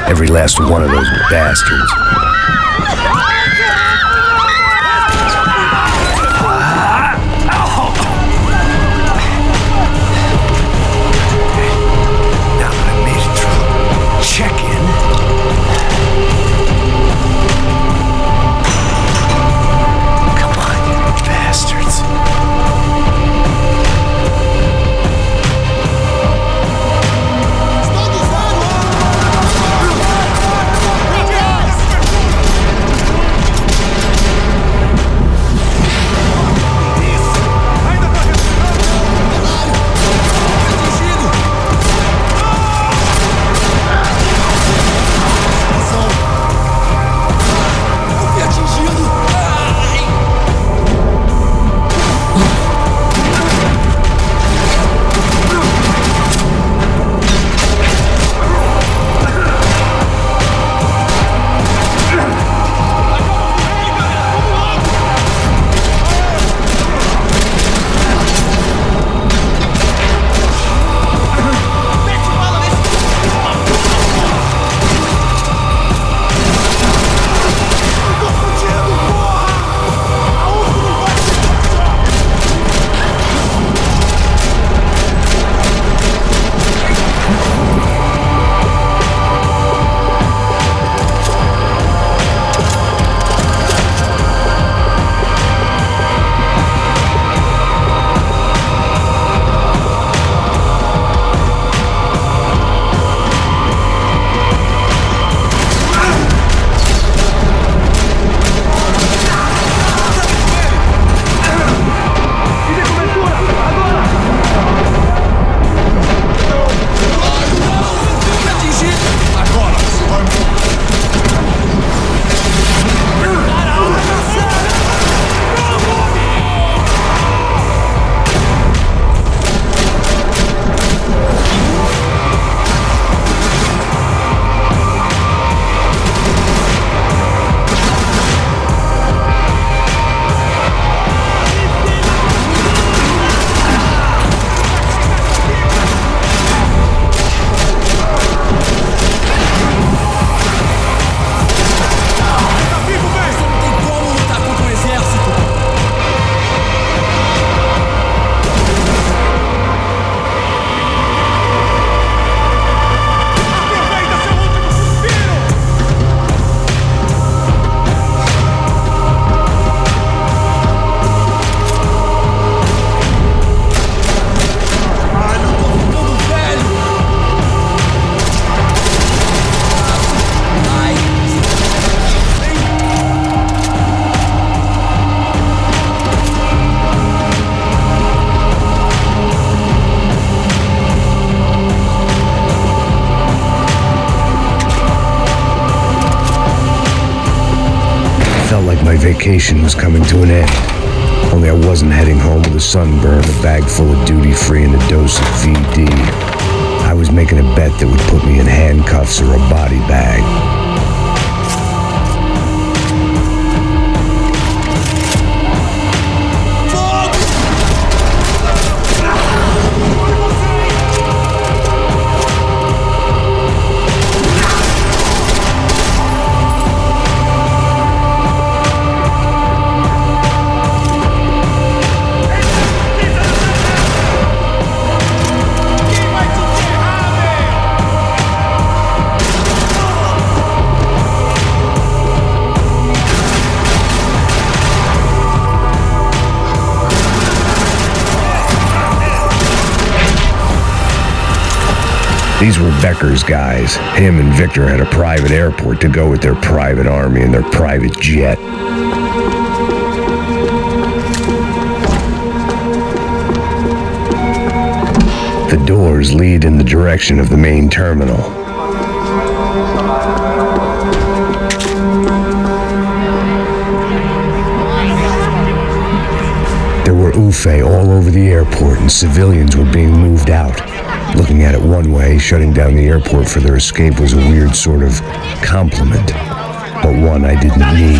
Every last one of those bastards. Now that I made it through check-in, bastards. Vacation was coming to an end. Only I wasn't heading home with a sunburn, a bag full of duty-free, and a dose of VD. I was making a bet that would put me in handcuffs or a body bag. These were Becker's guys. Him and Victor had a private airport to go with their private army and their private jet. The doors lead in the direction of the main terminal. There were UFE all over the airport, and civilians were being moved out. Looking at it one way, shutting down the airport for their escape was a weird sort of compliment, but one I didn't need.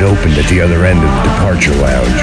Opened at the other end of the departure lounge.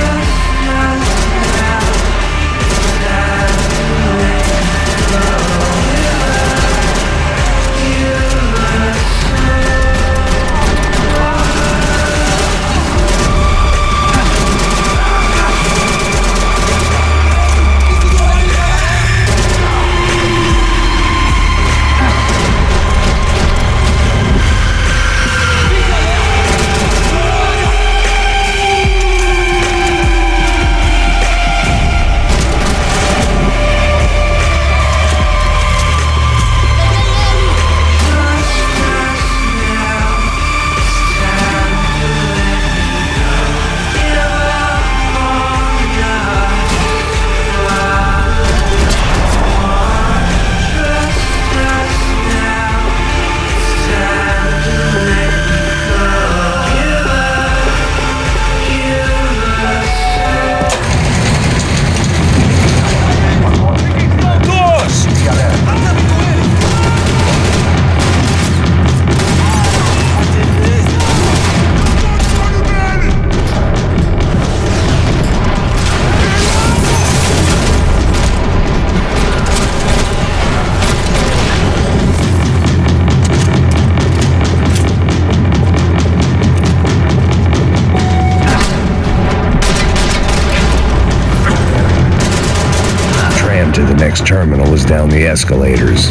To the next terminal was down the escalators.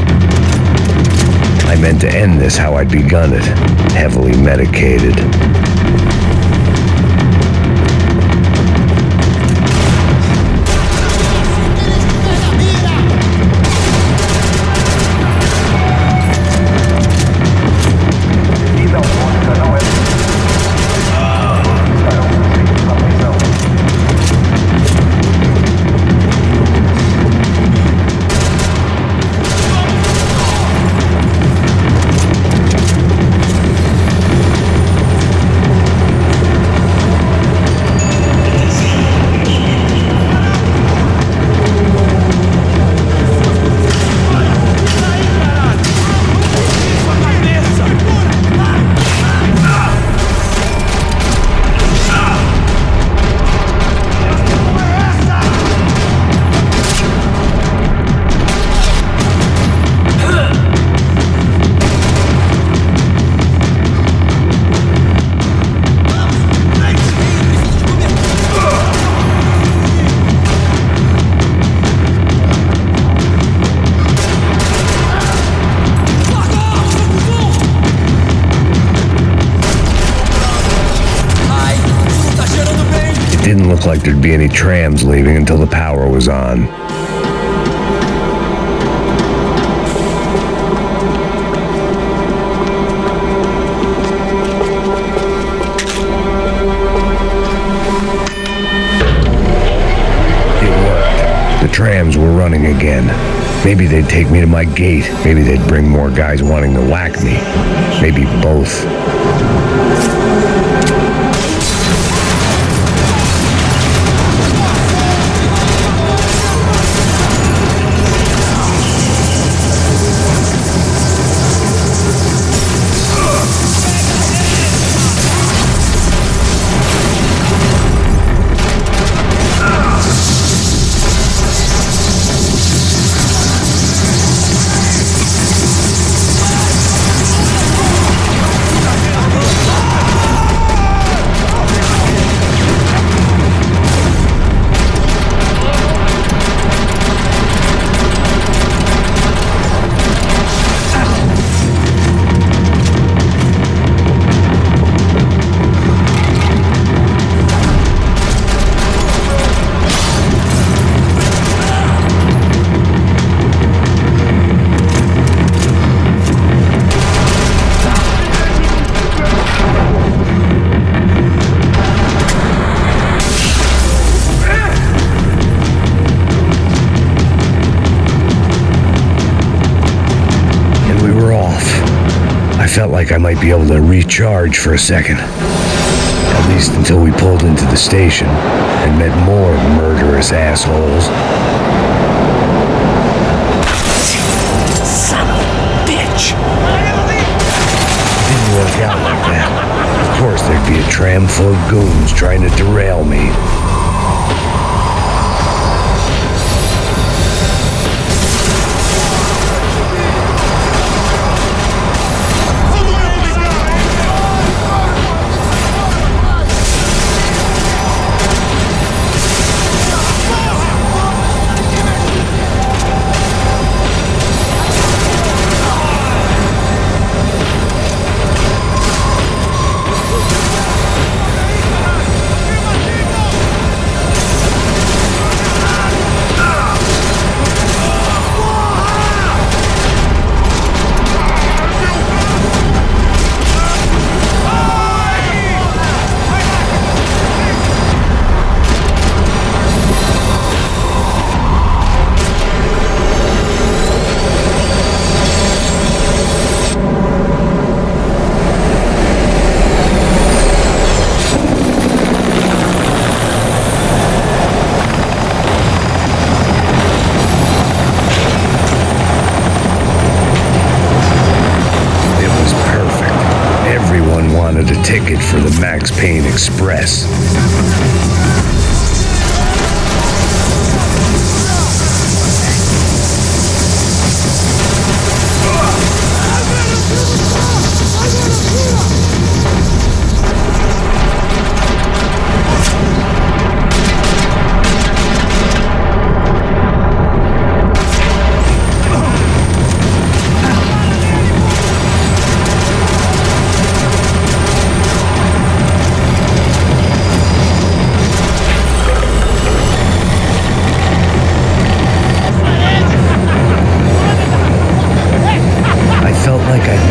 I meant to end this how I'd begun it, heavily medicated. Didn't look like there'd be any trams leaving until the power was on. It worked. The trams were running again. Maybe they'd take me to my gate. Maybe they'd bring more guys wanting to whack me. Maybe both. Felt like I might be able to recharge for a second. At least until we pulled into the station and met more murderous assholes. Son of a bitch! Didn't work out like that. Of course there'd be a tram full of goons trying to derail me. A ticket for the Max Payne Express.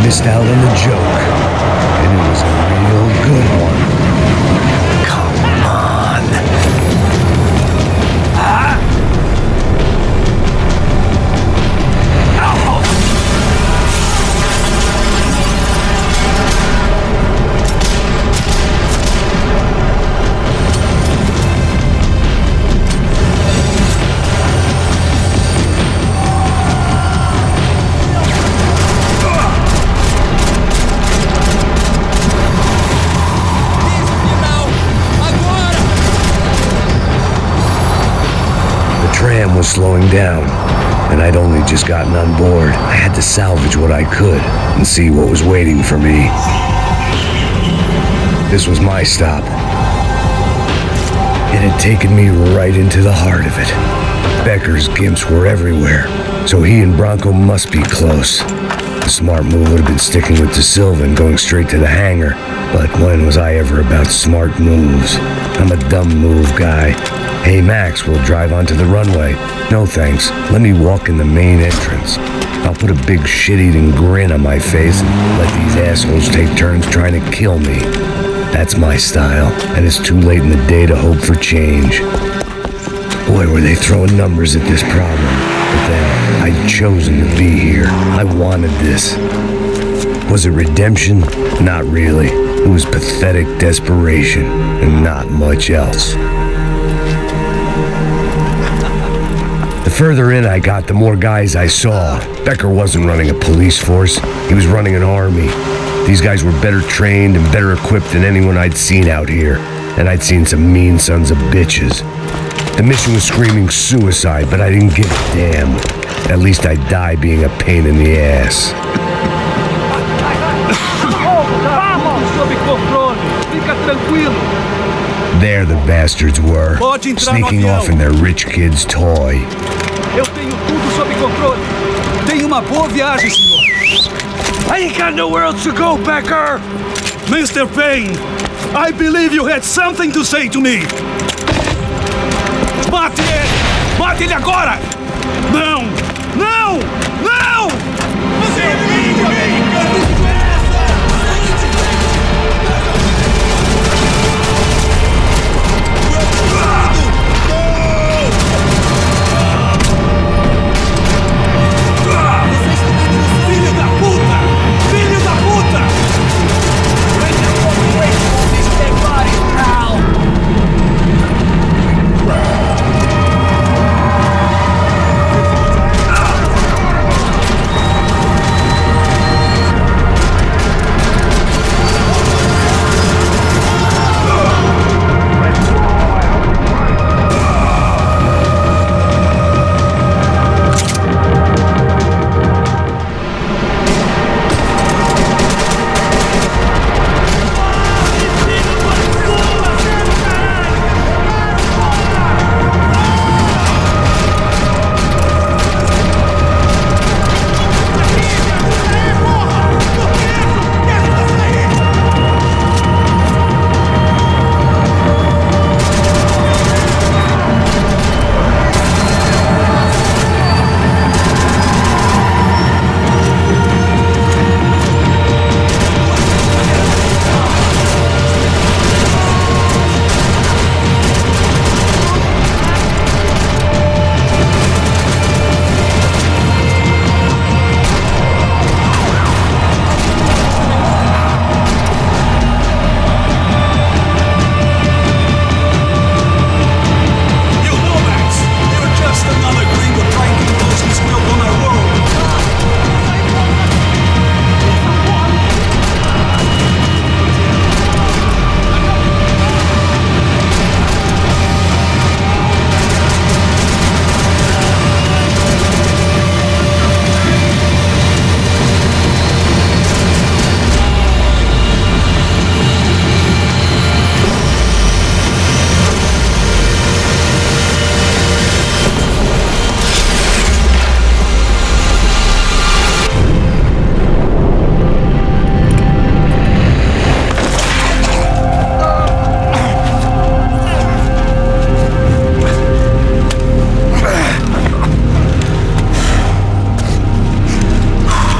Missed out on the joke, and it was a real good one. Come on. tram was slowing down, and I'd only just gotten on board. I had to salvage what I could and see what was waiting for me. This was my stop. It had taken me right into the heart of it. Becker's gimps were everywhere, so he and Bronco must be close. The smart move would have been sticking with De Silva and going straight to the hangar. But when was I ever about smart moves? I'm a dumb move guy. Hey Max, we'll drive onto the runway. No thanks, let me walk in the main entrance. I'll put a big shit-eating grin on my face and let these assholes take turns trying to kill me. That's my style, and it's too late in the day to hope for change. Boy, were they throwing numbers at this problem. But then, I'd chosen to be here. I wanted this. Was it redemption? Not really. It was pathetic desperation, and not much else. The further in I got, the more guys I saw. Becker wasn't running a police force. He was running an army. These guys were better trained and better equipped than anyone I'd seen out here. And I'd seen some mean sons of bitches. The mission was screaming suicide, but I didn't give a damn. At least I'd die being a pain in the ass. There the bastards were, sneaking off in their rich kid's toy. Eu tenho tudo sob controle. Tenha uma boa viagem, senhor. I ain't got nowhere else to go, Becker! Mr. Payne, I believe you had something to say to me. Mate ele! Mate ele agora! Não! Não! Não! Você é inimigo, amigo!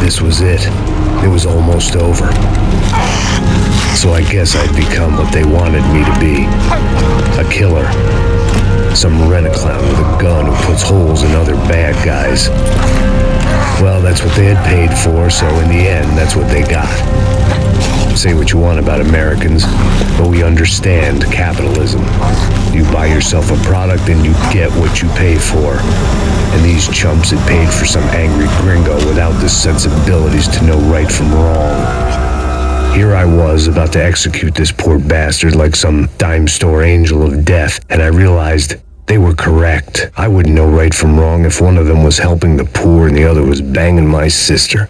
This was it. It was almost over. So I guess I'd become what they wanted me to be. A killer. Some rent-a-clown with a gun who puts holes in other bad guys. Well, that's what they had paid for, so in the end, that's what they got. Say what you want about Americans, but we understand capitalism. You buy yourself a product and you get what you pay for. And these chumps had paid for some angry gringo without the sensibilities to know right from wrong. Here I was about to execute this poor bastard like some dime store angel of death, and I realized they were correct. I wouldn't know right from wrong if one of them was helping the poor and the other was banging my sister.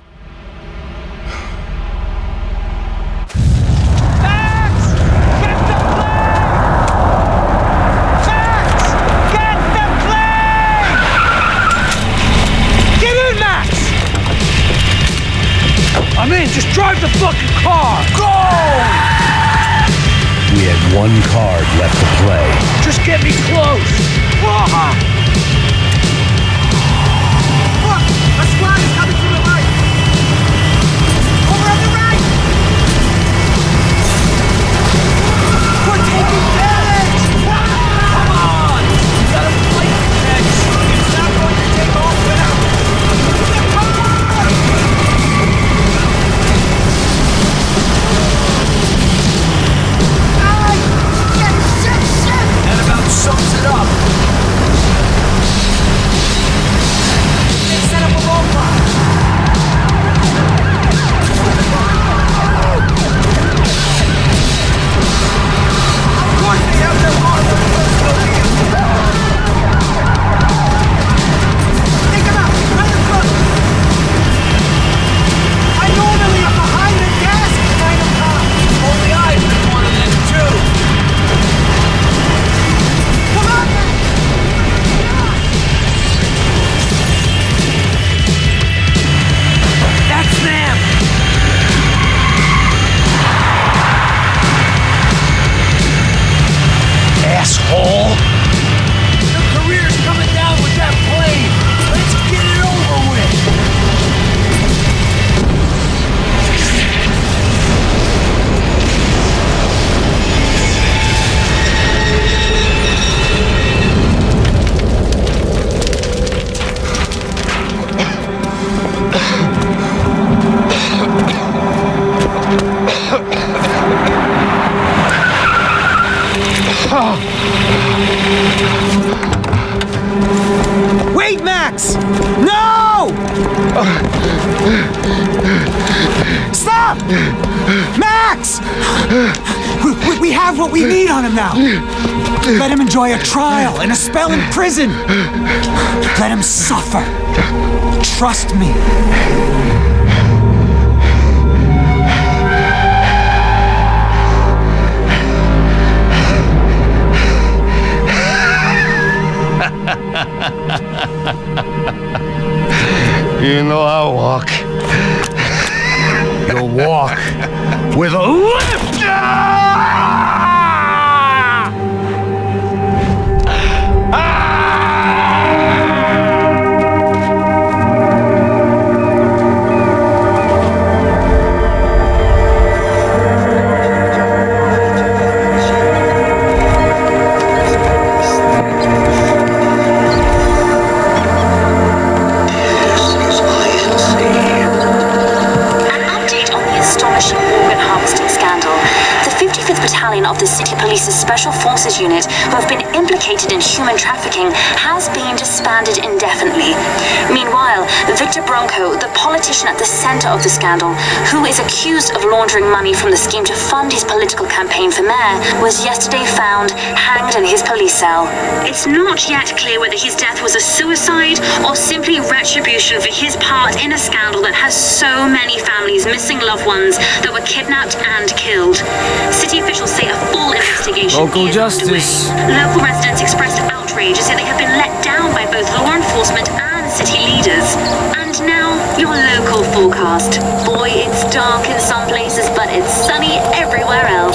one card left to play. Just get me close! Look! A squad is coming to the right! Over on the right! We're taking damage! Come on! You gotta fight the catch! It's not going to take all now! That about sums it up. They set up a roadblock! Of course they have their arms on the first building! Take them out! Right in front! I normally am behind the desk kind of cop! Only I've been one of them too. Come on! That's them. Asshole! The career's coming down with that plane. Let's get it over with. Wait, Max! No! Stop! Max! We have what we need on him now. Let him enjoy a trial and a spell in prison. Let him suffer. Trust me. You know I walk. You'll walk with a lift! Of the City Police's Special Forces Unit, who have been implicated in human trafficking, has been disbanded indefinitely. Meanwhile, Victor Bronco, the politician at the center of the scandal, who is accused of laundering money from the scheme to fund his political campaign for mayor, was yesterday found hanged in his police cell. It's not yet clear whether his death was a suicide or simply retribution for his part in a scandal that has so many families missing loved ones that were kidnapped and killed. City officials say a full investigation Local is justice. underway. Local residents expressed outrage as they have been let down by both law enforcement and city leaders. And now, your local forecast. Boy, it's dark in some places, but it's sunny everywhere else.